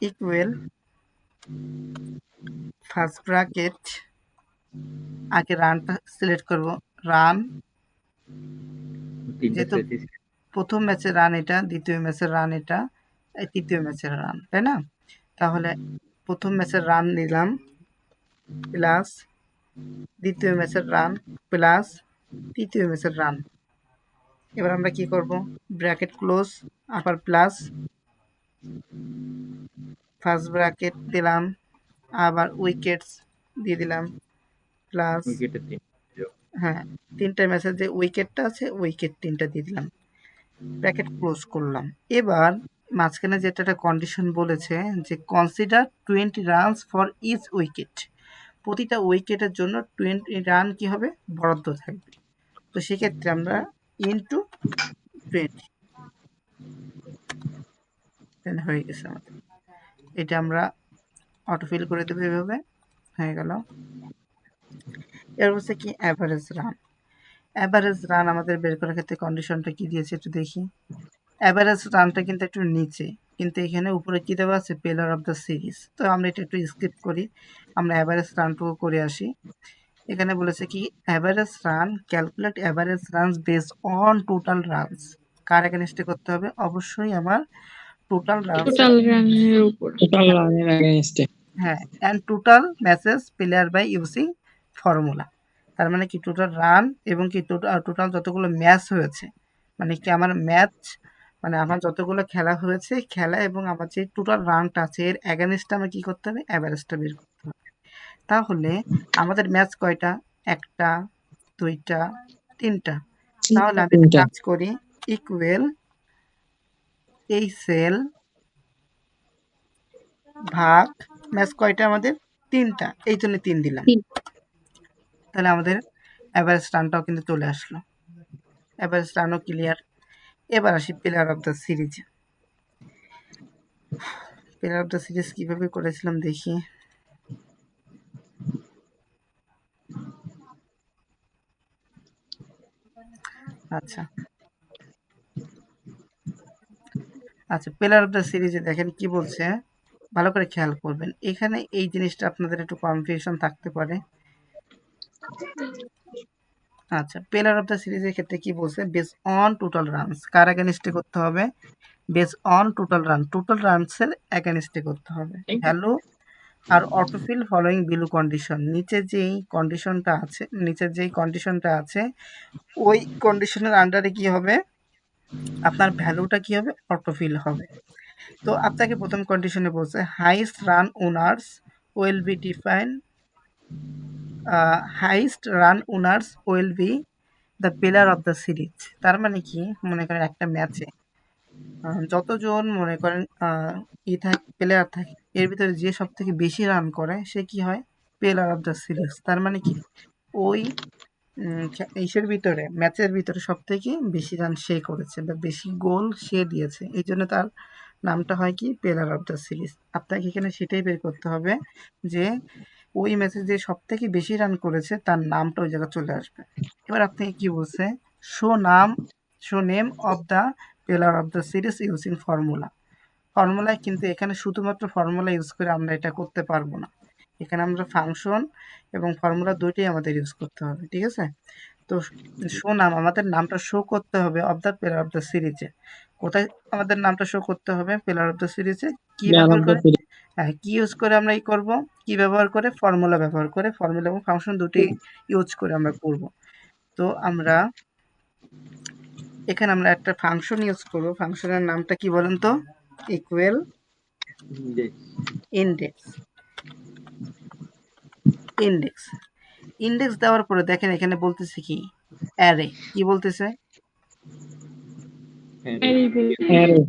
ইকুয়াল ফার্স্ট ব্র্যাকেট, আগে রানটা সিলেক্ট করব, রান, তিনটা যেহেতু সেটই প্রথম ম্যাচের রান এটা, দ্বিতীয় ম্যাচের রান এটা, এই তৃতীয় ম্যাচের রান, তাই না। তাহলে প্রথম ম্যাচের রান নিলাম প্লাস দ্বিতীয় ম্যাচের রান প্লাস তৃতীয় ম্যাচের রান। এবার আমরা কি করব, ব্র্যাকেট ক্লোজ, আবার প্লাস ফার্স্ট ব্র্যাকেট দিলাম, আবার উইকেটস দিয়ে দিলাম প্লাস, উইকেটে 3 যোগ। হ্যাঁ, তিনটা ম্যাচের যে উইকেটটা আছে উইকেট 3টা দিয়ে দিলাম, ব্র্যাকেট ক্লোজ করলাম। এবার মাঝখানে যেটা একটা কন্ডিশন বলেছে যে consider 20 runs for each wicket, প্রতিটা উইকেটের জন্য 20 রান কি হবে, বরাদ্দ থাকবে। তো সেক্ষেত্রে আমরা ইনটু 20 হয়ে গেছে আমাদের। এটা আমরা অটোফিল করে দেবো, এভাবে হয়ে গেল। এর হচ্ছে কি অ্যাভারেজ রান। অ্যাভারেজ রান আমাদের বের করার ক্ষেত্রে কন্ডিশনটা কি দিয়েছে একটু দেখি। অ্যাভারেজ রানটা কিন্তু একটু নিচে, কিন্তু এখানে উপরে কি দেওয়া আছে, প্লেয়ার অফ দ্য সিরিজ। তো আমরা এটা একটু স্কিপ করি, আমরা অ্যাভারেজ রানটুকু করে আসি। এখানে বলেছে কি average run, calculate average runs based on total runs. কার এগেনস্টে করতে হবে, অবশ্যই আমার টোটাল রানস, টোটাল রানের উপর। টোটাল রানের এগেইনস্টে। হ্যাঁ, and total matches player by using formula. তার মানে কি টোটাল রান এবং কি টোটাল যতগুলো ম্যাচ হয়েছে, মানে কি আমার ম্যাচ মানে আমার যতগুলো খেলা হয়েছে খেলা এবং আমার যে টোটাল রানটা আছে এর অ্যাগেনস্টে আমার কি করতে হবে, অ্যাভারেজটা বের করতে হবে। তাহলে আমাদের ম্যাচ কয়টা, একটা, দুইটা, তিনটা। তাহলে আমি একটা কাজ করি, ইকুয়াল এই সেল ভাগ ম্যাচ কয়টা আমাদের, তিনটা, এই জন্য 3 দিলাম। তাহলে আমাদের অ্যাভারেজ রানটাও কিন্তু চলে আসলো, অ্যাভারেজ রানও ক্লিয়ার। এবার আসি player of the series. Player of the series কীভাবে করেছিলাম দেখি। আচ্ছা আচ্ছা, প্লেয়ার অফ দ্য সিরিজে দেখেন কি বলছে, ভালো করে খেয়াল করবেন, এখানে এই জিনিসটা আপনাদের একটু কনফিউশন থাকতে পারে। আচ্ছা, প্লেয়ার অফ দ্য সিরিজের ক্ষেত্রে কি বলছে, বেস অন টোটাল রানস, কার এগেনস্টে করতে হবে, base on total run, total রানসের এগেনস্টে করতে হবে। ভ্যালু আর অটোফিল ফলোয়িং বিলো কন্ডিশন, নিচে যেই কন্ডিশনটা আছে ওই কন্ডিশনের আন্ডারে কি হবে, আপনার ভ্যালুটা কি হবে, অটোফিল হবে। তো আপনাকে প্রথম কন্ডিশনে বলছে highest run owners will be define, highest run owners will be the player of the series. তার মানে কি, মনে করেন একটা ম্যাচে যতজন মনে করেন প্লেয়ার থাকে এর ভিতরে যে সব থেকে বেশি রান করে সে কি হয়, প্লেয়ার অফ দ্য সিরিজ। তার মানে কি ওই ইসের ভিতরে ম্যাচের ভিতরে সব থেকে বেশি রান সে করেছে বা বেশি গোল সে দিয়েছে, এই জন্য তার নামটা হয় কি, প্লেয়ার অফ দ্য সিরিজ। আপনাকে এখানে সেটাই বের করতে হবে যে ওই ম্যাচে যে সব থেকে বেশি রান করেছে তার নামটা ওই জায়গায় চলে আসবে। এবার আপনি কি বলছে, show name of the player of the series using formula. ফর্মুলায় কিন্তু এখানে শুধুমাত্র ফর্মুলা ইউজ করে আমরা এটা করতে পারবো না, এখানে আমরা ফাংশন এবং ফর্মুলা দুইটাই আমাদের ইউজ করতে হবে, ঠিক আছে। তো শো নাম আমাদের নামটা শো করতে হবে of the player of the সিরিজে। কোথায় আমাদের নামটা শো করতে হবে? প্লেয়ার অফ দ্য সিরিজে। কি ম্যান ব্যবহার অফ দ্য করে? সিরিজ। হ্যাঁ, কি ইউজ করে আমরা করব? কি ব্যবহার করে? ফর্মুলা ব্যবহার করে। ফর্মুলা এবং ফাংশন দুটি ইউজ করে আমরা করব। তো আমরা এখানে আমরা একটা ফাংশন ইউজ করব। ফাংশনের নামটা কি বলেন তো? Equal index. ইন্ডেক্স ইন্ডেক্স দেওয়ার পরে দেখেন এখানে বলতেছে কি অ্যারে। কি বলতেছে? Array বলতে অ্যারে।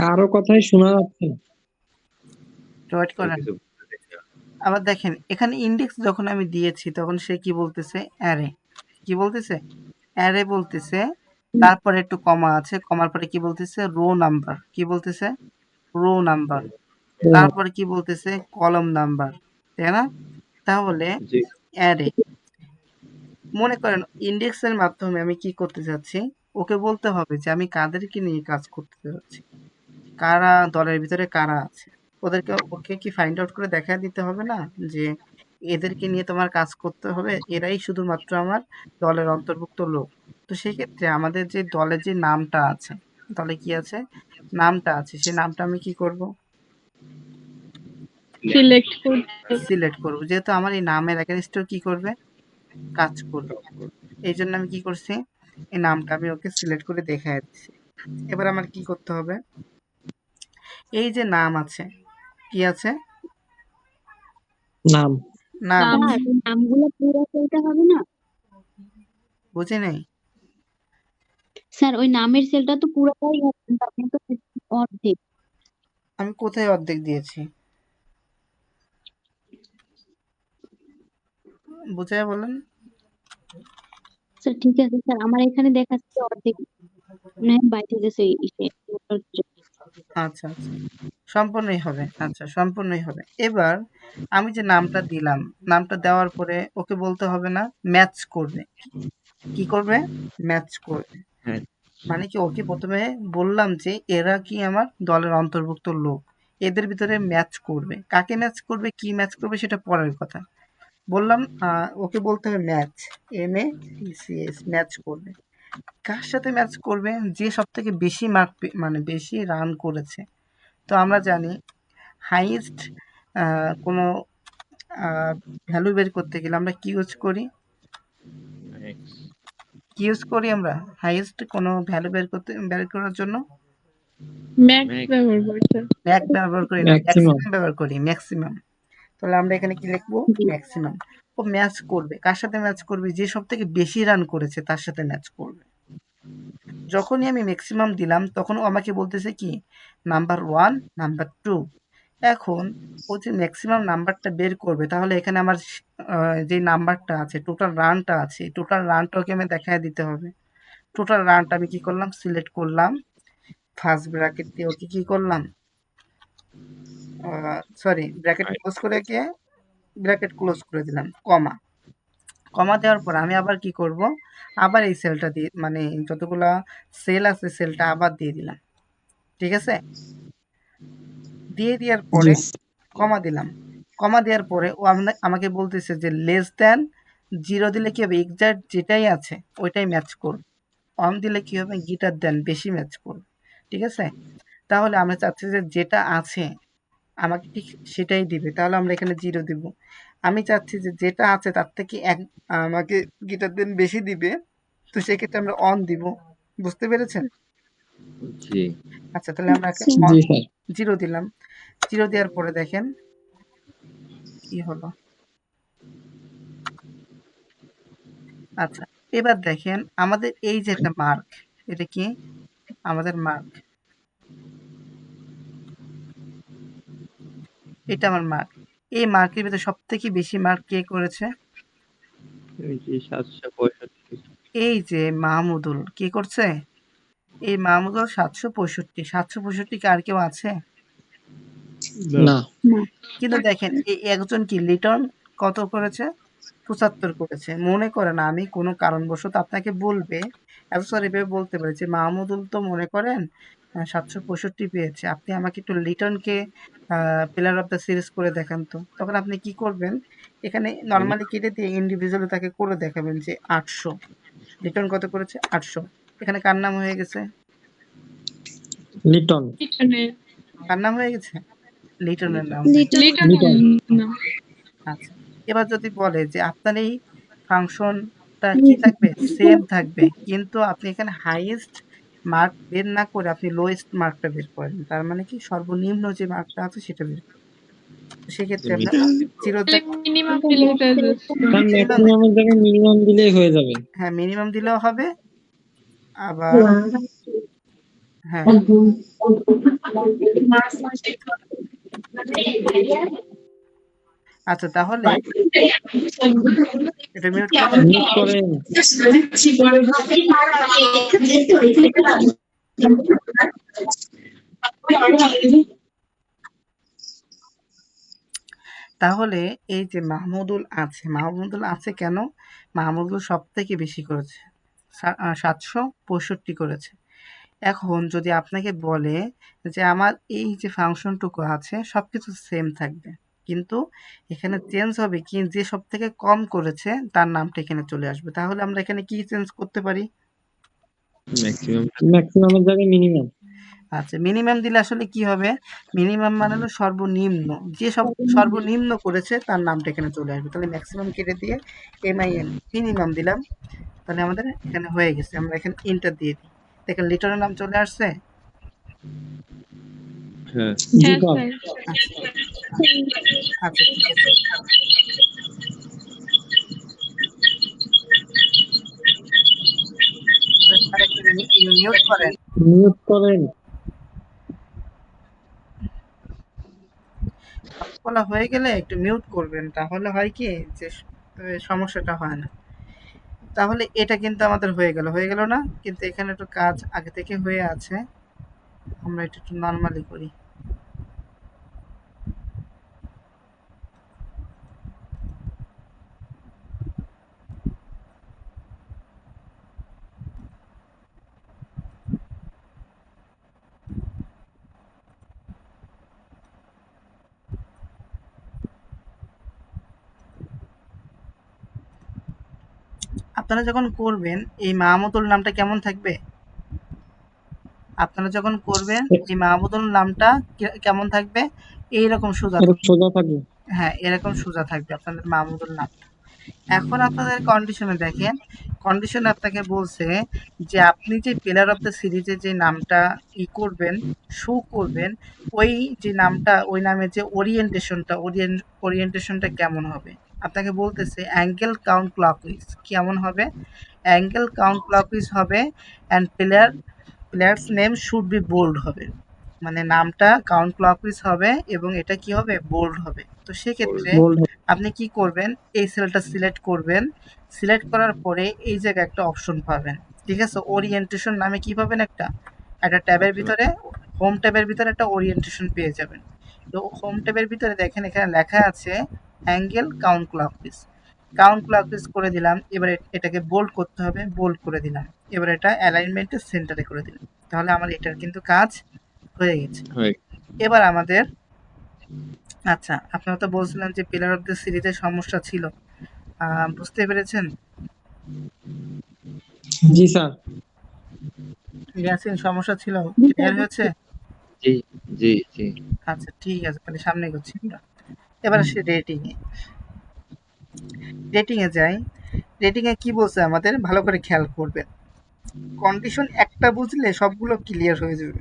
কারো কথাই শোনা যাচ্ছে না। ওয়েট করেন। কিছু বলতে দেখি। আবার দেখেন এখানে ইন্ডেক্স যখন আমি দিয়েছি তখন সে কি বলতেছে? অ্যারে। কি বলতেছে? অ্যারে বলতেছে। তারপরে একটু কমা আছে, কমার পরে কি বলতেছে? Rho number. কি বলতেছে? Rho number. তারপরে কি বলতেছে? কলম নাম্বার, তাই না? তাহলে জি অ্যারে, মনে করেন ইন্ডেক্সের মাধ্যমে আমি কি করতে চাচ্ছি, ওকে বলতে হবে যে আমি কাদেরকে নিয়ে কাজ করতে যাচ্ছি, কারা দলের ভিতরে কারা আছে, ওকে কি ফাইন্ড আউট করে দেখা দিতে হবে না যে এদেরকে নিয়ে তোমার কাজ করতে হবে, এরাই শুধুমাত্র আমার দলের অন্তর্ভুক্ত লোক। তো সেক্ষেত্রে আমাদের যে দলের যে নামটা আছে, দলে কি আছে? নামটা আছে, সেই নামটা আমি কি করব? সিলেক্ট করতে সিলেক্ট করব, যেহেতু আমার এই নামের এগেনস্টে কি করবে? কাজ করবে। এই জন্য আমি কি করছি? এই নামটা আমি ওকে সিলেক্ট করে দেখাই দিচ্ছি। এবার আমার কি করতে হবে? এই যে নাম আছে, কি আছে? নাম। নাম। স্যার ওই নামগুলো পুরো সেলটা হবে না? বুঝি নাই। স্যার ওই নামের সেলটা তো পুরোটাই হবে, কিন্তু আপনি তো অর্ধেক। আমি কোথায় অর্ধেক দিয়েছি? বুঝাই বলেন। স্যার ঠিক আছে স্যার, আমার এখানে দেখাচ্ছে অর্ধেক, মানে বাইরে গেছে আচ্ছা আচ্ছা, সম্পূর্ণই হবে। আচ্ছা, সম্পূর্ণই হবে। এবার আমি যে নামটা দিলাম, নামটা দেওয়ার পরে ওকে বলতে হবে না ম্যাচ করবে? কি করবে? ম্যাচ করবে। হ্যাঁ মানে কি, ওকে প্রথমে বললাম যে এরা কি আমার দলের অন্তর্ভুক্ত লোক, এদের ভিতরে ম্যাচ করবে। কাকে ম্যাচ করবে, কি ম্যাচ করবে সেটা পরের কথা। বললাম ওকে বলতে হবে ম্যাচ, MACH, ম্যাচ করবে। কার সাথে ম্যাচ করবে? যে সব থেকে বেশি মার্ক, মানে বেশি রান করেছে। তো আমরা জানি হাইয়েস্ট কোনো ভ্যালু বের করতে গেলে আমরা কি ইউজ করি? কি ইউজ করি আমরা হাইয়েস্ট কোনো ভ্যালু বের করার জন্য? ম্যাক্স ব্যবহার করতে ম্যাক ব্যবহার করি না, ম্যাক্সিমাম। ম্যাক্সিমাম ব্যবহার করি, ম্যাক্সিমাম। তাহলে আমরা এখানে কি লিখবো? ম্যাক্সিমাম। ও ম্যাচ করবে কার সাথে? ম্যাচ করবে যে সব থেকে বেশি রান করেছে তার সাথে ম্যাচ করবে। যখনই আমি ম্যাক্সিমাম দিলাম তখন ও আমাকে বলতেছে কি? Number 1, number 2। এখন ও যে ম্যাক্সিমাম নাম্বারটা বের করবে, তাহলে এখানে আমার যে নাম্বারটা আছে, টোটাল রানটা আছে, টোটাল রানটা ওকে আমি দেখায় দিতে হবে। টোটাল রানটা আমি কি করলাম? সিলেক্ট করলাম, ফার্স্ট ব্র্যাকেট দিয়ে ওকে কি করলাম? সরি, ব্র্যাকেট ক্লোজ করে গিয়ে ব্র্যাকেট ক্লোজ করে দিলাম, কমা। কমা দেওয়ার পর আমি আবার কি করব? আবার এই সেলটা দিয়ে, মানে যতগুলা সেল আছে সেলটা আবার দিয়ে দিলাম। ঠিক আছে? দিয়ে দেওয়ার জি পরে কমা দিলাম। কমা দেওয়ার পরে ও আমাকে বলতেছে যে লেস দ্যান 0 দিলে কি হবে? এক্সাক্ট যেটাই আছে ওইটাই ম্যাচ করবে। অন দিলে কি হবে? গ্রেটার দ্যান, বেশি ম্যাচ করবে। ঠিক আছে? তাহলে আমরা চাচ্ছি যে যেটা আছে আমাকে ঠিক সেটাই দিবে। তাহলে আমরা এখানে 0 দিব। আমি চাচ্ছি যে যেটা আছে তার থেকে আমাকে গ্রেটার দ্যান বেশি দিবে। তো সেক্ষেত্রে আমরা অন দিব। বুঝতে পেরেছেন? জি আচ্ছা, তাহলে আমরা জি স্যার। 0 দিলাম। 0 দেওয়ার পরে দেখেন কি হলো। আচ্ছা, এবার দেখেন আমাদের এই যে একটা মার্ক, এটা কি? আমাদের মার্ক। এটা আমার মার্ক। এই মার্কের ভিতরে সবথেকে বেশি মার্ক কে করেছে? ওই যে 765 এই যে মাহমুদুল কি করছে, এই মাহমুদুল 765 কি আর কেউ আছে? না। কিন্তু দেখেন এই একজন কি লিটন কত করেছে, 75 করেছে। মনে করেন আমি কোনো কারণবশত আপনাকে বলবে, এত সরি ভেবে বলতে পারি যে মাহমুদুল তো মনে করেন 765 পেয়েছে, আপনি আমাকে একটু লিটনকে প্লেয়ার অফ দ্য সিরিজ করে দেখান তো। তখন আপনি কি করবেন, এখানে নর্মালি কেটে দিয়ে ইন্ডিভিজুয়ালি তাকে করে দেখাবেন যে 800। লিটন কত করেছে? 800। এখানে কার নাম হয়ে গেছে? লিটন। লিটনের কার নাম হয়ে গেছে? লিটনের নাম। লিটনের না আচ্ছা, এবার যদি বলে যে আপনার এই ফাংশনটা কি থাকবে, সেম থাকবে, কিন্তু আপনি এখানে হাইয়েস্ট মার্ক বের না করে আপনি লোয়েস্ট মার্কটা বের করেন, তার মানে কি সর্বনিম্ন যে মার্কটা আছে সেটা বের করেন। তো সেক্ষেত্রে আপনার জিরো মিনিমাম দিলে এটা just তার ম্যাক্সিমামের জায়গায় মিনিমাম দিলেই হয়ে যাবে। হ্যাঁ মিনিমাম দিলেও হবে, আবার হ্যাঁ আচ্ছা তাহলে এটা মিউট করেন। মিউট করেন। তাহলে এই যে মাহমুদুল আছে কেন? মাহমুদুল সব থেকে বেশি করেছে, 765 করেছে। এখন যদি আপনাকে বলে যে আমার এই যে ফাংশনটুকু আছে সবকিছু সেম থাকবে, কিন্তু এখানে চেঞ্জ হবে কি, যে সব থেকে কম করেছে তার নামটা এখানে চলে আসবে, তাহলে আমরা এখানে কি চেঞ্জ করতে পারি? ম্যাক্সিমামের জায়গায় মিনিমাম। আচ্ছা মিনিমাম দিলে আসলে কি হবে, মিনিমাম মানে হলো সর্বনিম্ন, যে সব সর্বনিম্ন করেছে তার নামটা এখানে চলে আসবে। তাহলে ম্যাক্সিমাম কেটে দিয়ে MIN মিনিমাম দিলাম, তাহলে আমাদের এখানে হয়ে গেছে। আমরা এখানে ইন্টার দিয়ে দিই, দেখেন লিটনের নাম চলে আসছে। জি হ্যাঁ স্যার। আচ্ছা আচ্ছা ঠিক আছে। স্যার একটু মিউট করেন। মিউট করেন। বলা হয়ে গেলে একটু মিউট করবেন, তাহলে হয় কি যে সমস্যাটা হয় না। তাহলে এটা কিন্তু আমাদের হয়ে গেল না, কিন্তু এখানে একটু কাজ আগে থেকে হয়ে আছে, আমরা এটা একটু নর্মালি করি। আপনারা যখন করবেন এই মাহমুদুল নামটা কেমন থাকবে, আপনারা যখন করবেন এই মাহমুদুল নামটা কেমন থাকবে, এইরকম সোজা এটা সোজা থাকবে। হ্যাঁ এরকম সোজা থাকবে আপনাদের মাহমুদুল নামটা। এখন আপনাদের কন্ডিশনে দেখেন, কন্ডিশনে আপনাকে বলছে যে আপনি যে প্লেয়ার অফ দ্য সিরিজে যে নামটা করবেন, শো করবেন, ওই যে নামটা, ওই নামের যে ওরিয়েন্টেশনটা কেমন হবে। আপনাকে বলতেছে অ্যাঙ্গেল কাউন্ট ক্লকওয়াইজ কেমন হবে, অ্যাঙ্গেল কাউন্ট ক্লকওয়াইজ হবে, and players name should be bold হবে, মানে নামটা কাউন্ট ক্লকওয়াইজ হবে এবং এটা কি হবে, বোল্ড হবে। তো সেক্ষেত্রে বোল্ড। আপনি কি করবেন, এই সেলটা সিলেক্ট করবেন, সিলেক্ট করার পরে এই জায়গায় একটা অপশন পাবেন, ঠিক আছে, ওরিয়েন্টেশন নামে কি পাবেন, একটা ট্যাবের ভিতরে, হোম ট্যাবের ভিতরে একটা ওরিয়েন্টেশন পেয়ে যাবেন। তো হোম ট্যাবের ভিতরে দেখেন এখানে লেখা আছে অ্যাঙ্গেল কাউন্ট ক্লকওয়াইজ করে দিলাম। এবার এটাকে বোল্ড করতে হবে, বোল্ড করে দিলাম। এবার এটা অ্যালাইনমেন্টের সেন্টারে করে দিলাম, তাহলে আমার এটার কিন্তু কাজ হয়ে গেছে। এবার আমাদের আচ্ছা আপনারা তো বলছিলেন যে প্লেয়ার অফ দ্য সিরিজের সমস্যা ছিল, বুঝতে পেরেছেন? জি স্যার। ইয়াসিন সমস্যা ছিল, ক্লিয়ার হয়েছে? জি জি জি। আচ্ছা ঠিক আছে, তাহলে সামনে এগোচ্ছি আমরা। এবার আসি রেটিংয়ে যাই। রেটিংয়ে কি বলছে আমাদের, ভালো করে খেয়াল করবেন। কন্ডিশন একটা বুঝলে সবগুলো ক্লিয়ার হয়ে যাবে,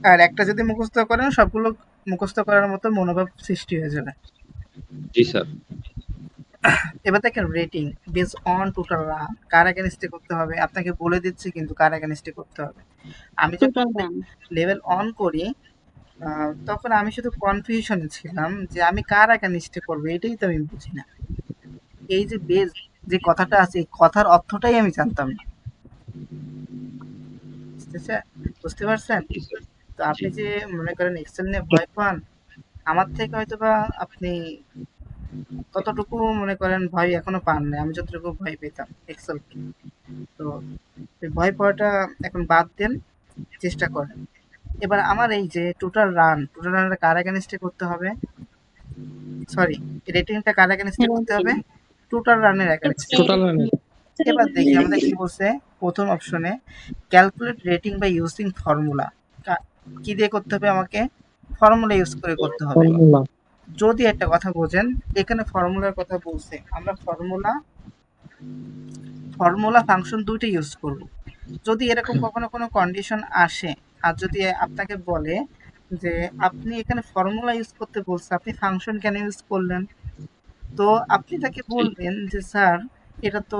আর একটা যদি মুখস্থ করেন সবগুলো মুখস্থ করার মতো মনোভাব সৃষ্টি হয়ে যাবে। জি স্যার। এবার দেখেন rating base on total run, কার এগেনস্টে করতে হবে আপনাকে বলে দিচ্ছি, কিন্তু কার এগেনস্টে করতে হবে। আমি যখন লেভেল অন করি তখন আমি শুধু কনফিউশনে ছিলাম যে আমি কার এগেনস্টে করবো, এটাই তো আমি বুঝি না। এই যে যে কথাটা আছে এই কথার অর্থটাই আমি জানতাম না। বুঝতে পারছেন? জি স্যার। তো আপনি জি। যে মনে করেন এক্সেল নিয়ে ভয় পান, আমার থেকে হয়তোবা আপনি ততটুকু মনে করেন ভয় এখনো পান নাই। আমি যতটুকু ভয় পেতাম এক্সেলকে। তো এই ভয় পাওয়াটা এখন বাদ দেন, চেষ্টা করেন। এবার আমার এই যে টোটাল রানটা কার এগেইনস্টে করতে হবে? সরি, রেটিংটা কার এগেইনস্টে করতে হবে? টোটাল রানের এগেইনস্টে। Total run. এবার দেখি আমাদের কি বলছে প্রথম অপশনে calculate rating by using formula. কি দিয়ে করতে হবে আমাকে? ফর্মুলা ইউজ করে করতে হবে। ফর্মুলা। যদি একটা কথা বোঝেন, এখানে ফর্মুলার কথা বলছে, আমরা ফর্মুলা ফাংশন দুইটা ইউজ করব। যদি এরকম কখনো কোনো কন্ডিশন আসে আর যদি আপনাকে বলে যে আপনি এখানে ফর্মুলা ইউজ করতে বলছে, আপনি ফাংশন কেন ইউজ করলেন? তো আপনি তাকে বলবেন যে স্যার এটা তো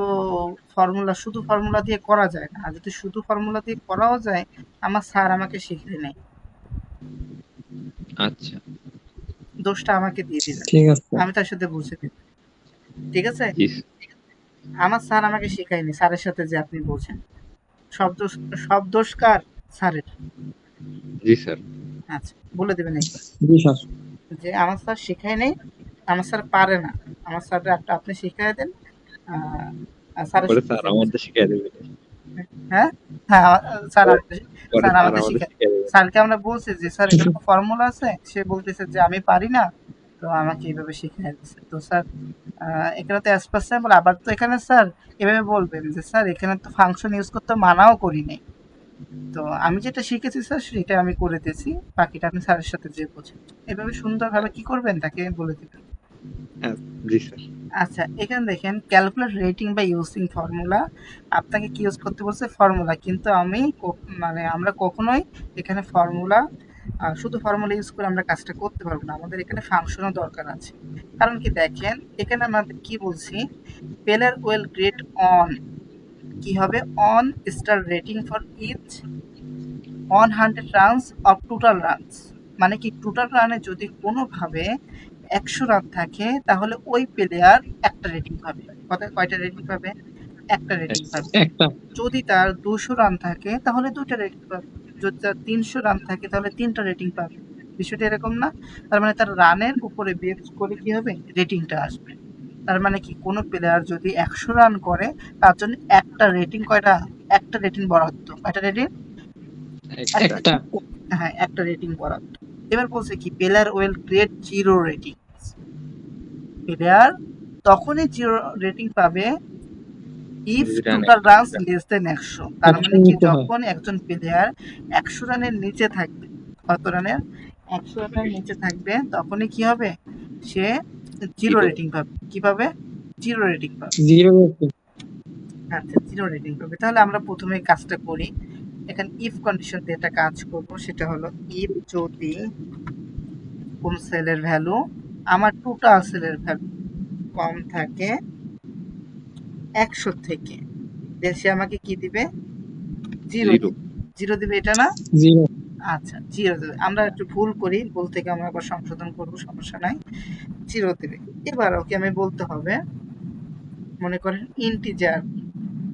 শুধু ফর্মুলা দিয়ে করা যায় না। আর যদি শুধু ফর্মুলা দিয়ে করাও যায়, আমার স্যার আমাকে শিখিয়ে নেই, আচ্ছা। দোষটা আমাকে দিয়ে দিলেন, ঠিক আছে। আমি তার সাথে বুঝে দিব। ঠিক আছে? জি স্যার। আমার স্যার আমাকে শেখায়নি, স্যারের সাথে যে আপনি বোঝেন। সব দোষ কার? স্যারের। জি স্যার। আচ্ছা, বলে দেবেন একবার জি স্যার। যে আমার স্যার শেখায় নেই, আমার স্যার পারে না, আমার স্যার আপনি শিখাই দেন। স্যারের পরে সাথে স্যার যে বোঝেন। আমাদের শিখাই দেবে। হ্যাঁ, হ্যাঁ, স্যার পরে আমাদের পরে স্যার স্যার আমাদের আমাদের শিখায়। শিখাই দেবে। স্যারকে আমরা বলছি যে স্যার এখানে ফর্মুলা আছে, সে বলতেছে যে আমি পারি না, তো আমাকে এইভাবে শিখিয়ে দিচ্ছে। তো স্যার এখানে তো অ্যাসপাসেবল, আবার তো এখানে স্যার এভাবে বলবেন যে স্যার এখানে তো ফাংশন ইউজ করতে মানাও করি নাই। তো আমি যেটা শিখেছি স্যার সেটা আমি করে দিয়েছি, বাকিটা আপনি স্যারের সাথে যেয়ে বোঝেন। এভাবে সুন্দরভাবে কি করবেন তাকে বলে দিবেন। হ্যাঁ, জি স্যার। আচ্ছা, এখানে দেখেন calculate rating by using formula. আপনাকে কি ইউজ করতে বলছে? ফর্মুলা। কিন্তু আমরা কখনোই এখানে শুধু ফর্মুলা ইউজ করে আমরা কাজটা করতে পারবো না। আমাদের এখানে ফাংশনও দরকার আছে। কারণ কি দেখেন, এখানে আমাদের কি বলছি? প্লেয়ার উইল গ্রেড অন কি হবে? On star rating for each 100 runs of total runs. মানে কি টোটাল রানে যদি কোনোভাবে 100 রান থাকে তাহলে ওই প্লেয়ার একটা রেটিং পাবে। কয়টা রেটিং পাবে? একটা রেটিং পাবে। একটা। যদি তার 200 রান থাকে তাহলে 2টা রেটিং পাবে। যদি তার 300 রান থাকে তাহলে 3টা রেটিং পাবে। বিষয়টা এরকম না? তার মানে তার রানের উপরে বেস করে কি হবে? রেটিংটা আসবে। তার মানে কি কোনো প্লেয়ার যদি 100 রান করে তার জন্য একটা রেটিং একটা রেটিং বরাদ্দ। কয়টা রেটিং? একটা। হ্যাঁ, একটা রেটিং বরাদ্দ। এবার বলছে কি player will create 0 rating. Player তখনই 0 রেটিং পাবে if total runs less than 100। তার মানে কি যখন একজন প্লেয়ার 100 রানের নিচে থাকবে, কত রানের? 100 রানের নিচে থাকবে, তখনই কি হবে? সে 0 রেটিং পাবে। কি পাবে? 0 রেটিং পাবে। 0 রেটিং। আচ্ছা, 0 রেটিং পাবে। তাহলে আমরা প্রথমে কাজটা করি। এখানে ইফ কন্ডিশন দিয়ে একটা কাজ করব, সেটা হলো ইফ যদি কোন সেলের ভ্যালু আমার টোটাল সেলের ভ্যালু কম থাকে 100 থেকে, সে আমাকে কি দিবে? 0 দিবে। 0 দিবে, এটা না? 0। আচ্ছা, 0 দেবে। আমরা একটু ভুল করি, ভুল থেকে আমরা আবার সংশোধন করব, সমস্যা নাই। 0 দেবে। এবার ওকে আমি বলতে হবে, মনে করেন ইন্টিজার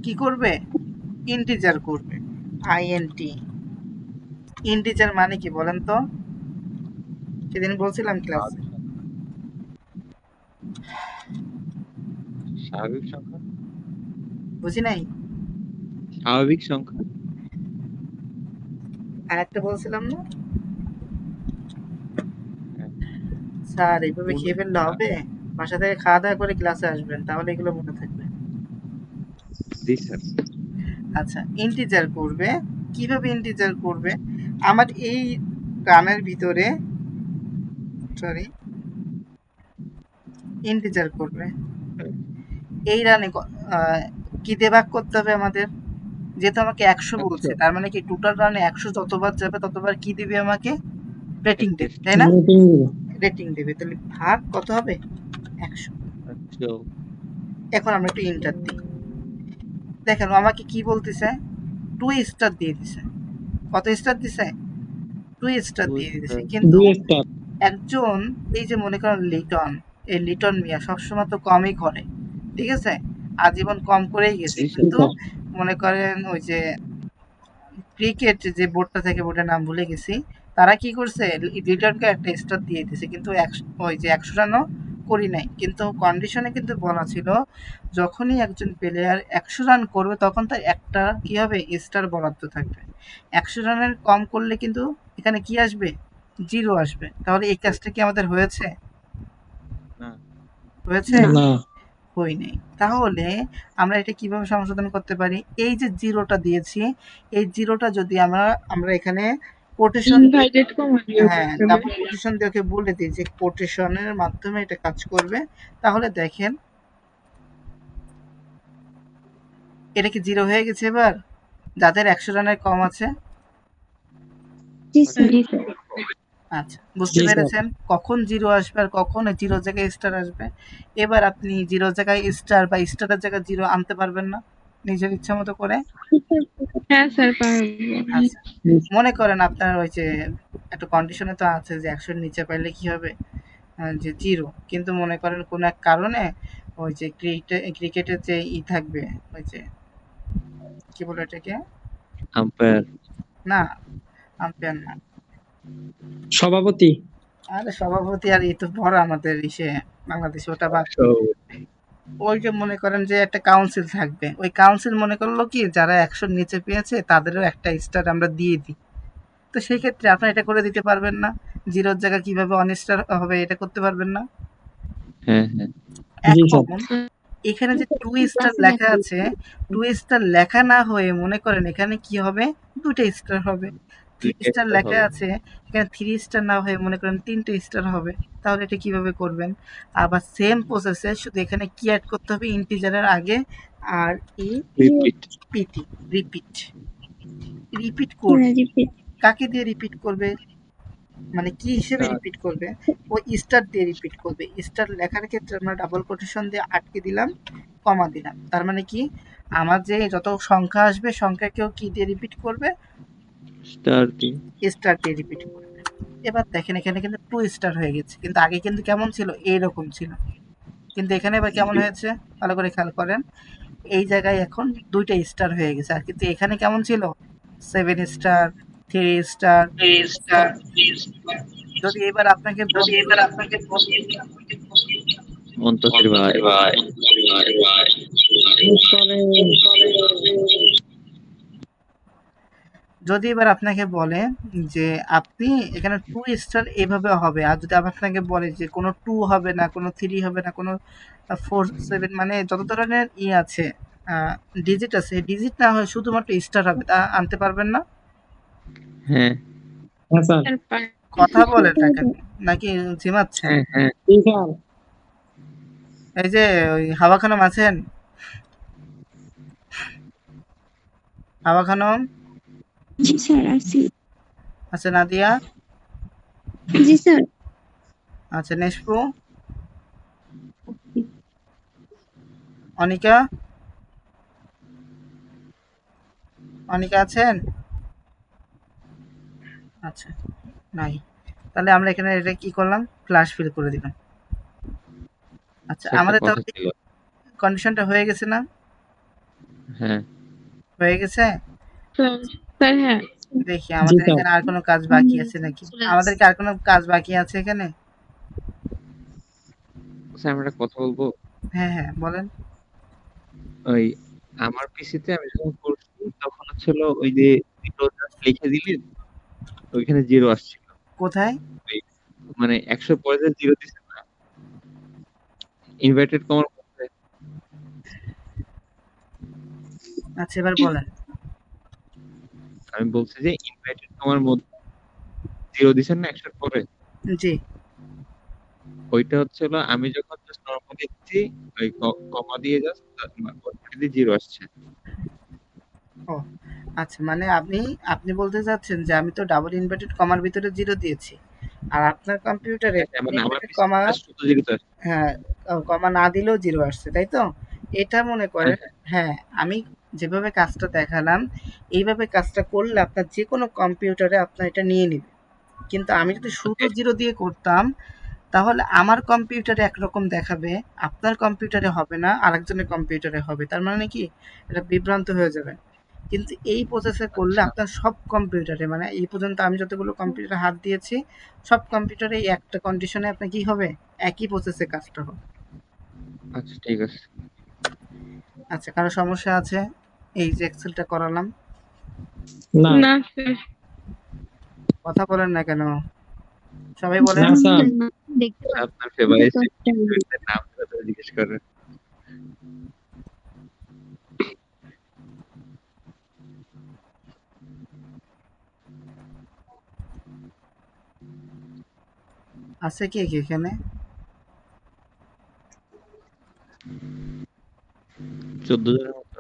কি করবে? ইন্টিজার করবে। আইএনটি। ইন্টিজার মানে কি বলেন তো? সেদিন বলছিলাম ক্লাসে। স্বাভাবিক সংখ্যা। বুঝি নাই? স্বাভাবিক সংখ্যা। আরেকটা বলছিলাম না? স্যার এইভাবে খেয়ে ফেললে হবে? বাসা থেকে খাওয়া দাওয়া করে ক্লাসে আসবেন, তাহলে এগুলো মনে থাকবে। জি স্যার। আচ্ছা, ইন্টিজার করবে। কিভাবে ইন্টিজার করবে? আমার এই রানের ভিতরে ইন্টিজার করবে। এই রানে কি দিয়ে ভাগ করতে হবে আমাদের? যেহেতু আমাকে 100 বলছে, তার মানে কি টোটাল রানে 100 যতবার যাবে ততবার কি দিবে আমাকে? রেটিং দেবে, তাই না? রেটিং দিবে। রেটিং দেবে। তাহলে ভাগ কত হবে? 100। এখন আমরা একটু ইন্টার দিই। দেখেন ও আমাকে কি বলতেছে? 2 স্টার দিয়ে দিছে। কত স্টার দিছে? 2 স্টার দিয়ে দিছে। কিন্তু 2 স্টার। একজন এই যে মনে করেন লিটন, এই লিটন মিয়া সবসময় তো কমই করে, ঠিক আছে? আজীবন কম করেই গেছে, জি স্যার। কিন্তু মনে করেন ওই যে ক্রিকেট যে বোর্ডটা থাকে, বোর্ডের নাম ভুলে গেছি, তারা কি করছে রিটার্নকে একটা স্টার দিয়ে দিছে, কিন্তু ওই যে 100 রানও করি নাই, কিন্তু কন্ডিশনে কিন্তু বলা ছিল যখনই একজন প্লেয়ার 100 রান করবে তখন তার একটা কি হবে, স্টার বরাদ্দ থাকবে। 100 রানের কম করলে কিন্তু এখানে কি আসবে, জিরো আসবে। তাহলে এই কাজটা কি আমাদের হয়েছে? না। হয়েছে? না। না হয়নি। তাহলে আমরা এটা কিভাবে সংশোধন করতে পারি? এই যে জিরোটা দিয়েছি, এই জিরোটা যদি আমরা এখানে কোটেশন, ইনভাইটেড কমান্ড ইউজ হ্যাঁ, করতে ডাবল হবে। কোটেশন দিয়ে ওকে বলে দিই যে কোটেশনের মাধ্যমে এটা কাজ করবে। তাহলে দেখেন এটা কি জিরো হয়ে গেছে এবার, যাদের 100 রানের কম আছে? জি স্যার। আচ্ছা, বুঝতে জি স্যার। পেরেছেন কখন জিরো আসবে আর কখন জিরো জায়গায় স্টার আসবে। এবার আপনি জিরো জায়গায় স্টার বা স্টারের জায়গায় জিরো আনতে পারবেন না নিজের ইচ্ছা মতো করে? হ্যাঁ স্যার পারবো। আচ্ছা, মনে করেন আপনার ওই যে একটা কন্ডিশনে তো আছে যে 100 এর নিচে পাইলে কি হবে, যে জিরো, কিন্তু মনে করেন কোনো এক কারণে ওই যে ক্রিকেটের যে থাকবে, ওই যে কি বলে এটাকে, আম্পায়ার। না আম্পায়ার না, সভাপতি আরে সভাপতি আর তো বড় আমাদের ইসে বাংলাদেশে, ওটা বাদ। ওই যে মনে করেন যে একটা কাউন্সিল থাকবে, ওই কাউন্সিল মনে করলো কি যারা 100 নিচে পেয়েছে তাদেরও একটা স্টার আমরা দিয়ে দিই। তো সেই ক্ষেত্রে আপনারা এটা করে দিতে পারবেন না? জিরোর জায়গায় কিভাবে অন স্টার হবে এটা করতে পারবেন না? হ্যাঁ হ্যাঁ। জি স্যার। এখন এখানে যে 2 স্টার লেখা আছে, 2 স্টার লেখা না হয়ে মনে করেন এখানে কি হবে, 2টা স্টার হবে। 3 দুইটা স্টার স্টার লেখা হবে। আছে, এখানে 3 স্টার না হয়ে মনে করেন 3টে স্টার হবে। তাহলে এটা কিভাবে করবেন? আবার সেম প্রসেসে শুধু এখানে কি এড করতে হবে, ইন্টিজারের আগে আর ই রিপিট। পিটি, রিপিট। রিপিট করবে। কাকে দিয়ে রিপিট করবে? মানে কি হিসেবে স্টার। রিপিট করবে? ওই স্টার দিয়ে রিপিট করবে। স্টার লেখার ক্ষেত্রে আমরা ডাবল কোটেশন দিয়ে আটকে দিলাম, কমা দিলাম। তার মানে কি, আমার যে যত সংখ্যা আসবে সংখ্যাকেও কি দিয়ে রিপিট করবে, স্টার দিয়ে। স্টার দিয়ে রিপিট করবে। এবার দেখেন এখানে কিন্তু 2 স্টার হয়ে গেছে, কিন্তু আগে কিন্তু কেমন ছিল, এইরকম ছিল, কিন্তু এখানে এবার কেমন হয়েছে, ভালো করে খেয়াল করেন। এই জায়গায় এখন 2টা স্টার হয়ে গেছে, আর কিন্তু এখানে কেমন ছিল, 7 স্টার, 3 স্টার। যদি এবার আপনাকে বলি, মন্তসির ভাই। যদি এবার আপনাকে বলে যে আপনি এখানে 2 স্টার এভাবে হবে, আর যদি আবার আপনাকে বলে যে কোনো 2 হবে না, কোনো 3 হবে না, কোনো 4, 7 মানে যত ধরনের আছে, ডিজিট আছে, ডিজিট না হয়ে শুধুমাত্র স্টার হবে, তা আনতে পারবেন না? হ্যাঁ হ্যাঁ স্যার। স্যার পারবো। কথা বলেন না কেন? নাকি ঝিমাচ্ছেন? হ্যাঁ হ্যাঁ। জি স্যার। এই যে ওই হাওয়া খানম আছেন? হাওয়া খানম? জি স্যার আছি। আচ্ছা, নাদিয়া? জি স্যার। আচ্ছা, নেশপু? অনিকা? অনিকা আছেন? আচ্ছা, নাই। তাহলে আমরা এখানে এটা কি করলাম, ফ্ল্যাশ ফিল করে দিলাম। আচ্ছা, একটা আমাদের কথা তাহলে ছিল। কন্ডিশনটা হয়ে গেছে না? হ্যাঁ। হয়ে গেছে? স্যার হ্যাঁ। দেখি জি আমাদের স্যার। এখানে আর কোনো কাজ বাকি আছে নাকি? আমাদের কি আর কোনো কাজ বাকি আছে এখানে? স্যার আমরা একটা কথা বলবো। হ্যাঁ, হ্যাঁ, বলেন। ওই আমার পিসিতে আমি যখন করছি তখন হচ্ছিল ওই যে জিরো জাস্ট লিখে দিলেন, ওইখানে জিরো আসছিল। কোথায়? ওই মানে 100 পরে যে জিরো দিছে না, ইনভার্টেড কমার মধ্যে। আচ্ছা, এবার বলেন। আমি বলছি যে ইনভার্টেড কমার মধ্যে জিরো দিছেন না 100 পরে, জি। ওইটা হচ্ছিল আমি যখন জাস্ট নরমালি দিচ্ছি, ওই কমা দিয়ে জাস্ট ওইটা দিয়ে জিরো আসছে। ও আচ্ছা, মানে আপনি আপনি বলতে চাচ্ছেন যে আমি তো ডাবল ইনভার্টেড কমার ভিতরে জিরো দিয়েছি, আর আপনার কম্পিউটারে হ্যাঁ, ডাবল মানে আমার ইনভার্টেড পিসিতে কমা, জাস্ট শুধু জিরোতে আসছে। হ্যাঁ, কমা না দিলেও জিরো আসছে, তাই তো? এটা মনে হ্যাঁ করেন, হ্যাঁ। হ্যাঁ, আমি যেভাবে কাজটা দেখালাম এইভাবে কাজটা করলে আপনার যে কোনো কম্পিউটারে আপনার এটা নিয়ে নিবে। কিন্তু আমি যদি শুধু ওকে। জিরো দিয়ে করতাম তাহলে আমার কম্পিউটারে একরকম দেখাবে, আপনার কম্পিউটারে হবে না, আরেকজনের কম্পিউটারে হবে। তার মানে কি এটা বিভ্রান্ত হয়ে যাবে। কিন্তু এই প্রসেসে করলে আচ্ছা আপনার সব কম্পিউটারে, মানে এই পর্যন্ত আমি যতগুলো কম্পিউটারে হাত দিয়েছি সব কম্পিউটারে এই একটা কন্ডিশনে আপনার কি হবে, একই প্রসেসে কাজটা হবে। আচ্ছা ঠিক আছে। আচ্ছা, কারো সমস্যা আছে? এই যে এক্সেলটা করালাম, না না স্যার। কথা বলেন না কেন? সবাই বলেন। না স্যার না, দেখতে পাচ্ছি আপনার ফেভারিট কাজটা। স্টুডেন্টের নাম কথা জিজ্ঞেস করেন। আছে কে কে এখানে? 14 জনের মতো।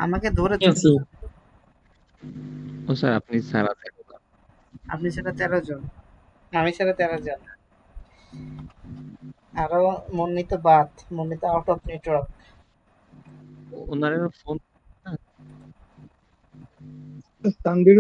আমাকে ধরে আছি। ও স্যার আপনি স্যার আছেন না। আপনি সেটা 13 জন, আমি সেটা 13 জন, আরো মন্নিত বাদ, মন্নিত আউট অফ নেটওয়ার্ক। ওনার ফোন তানভীর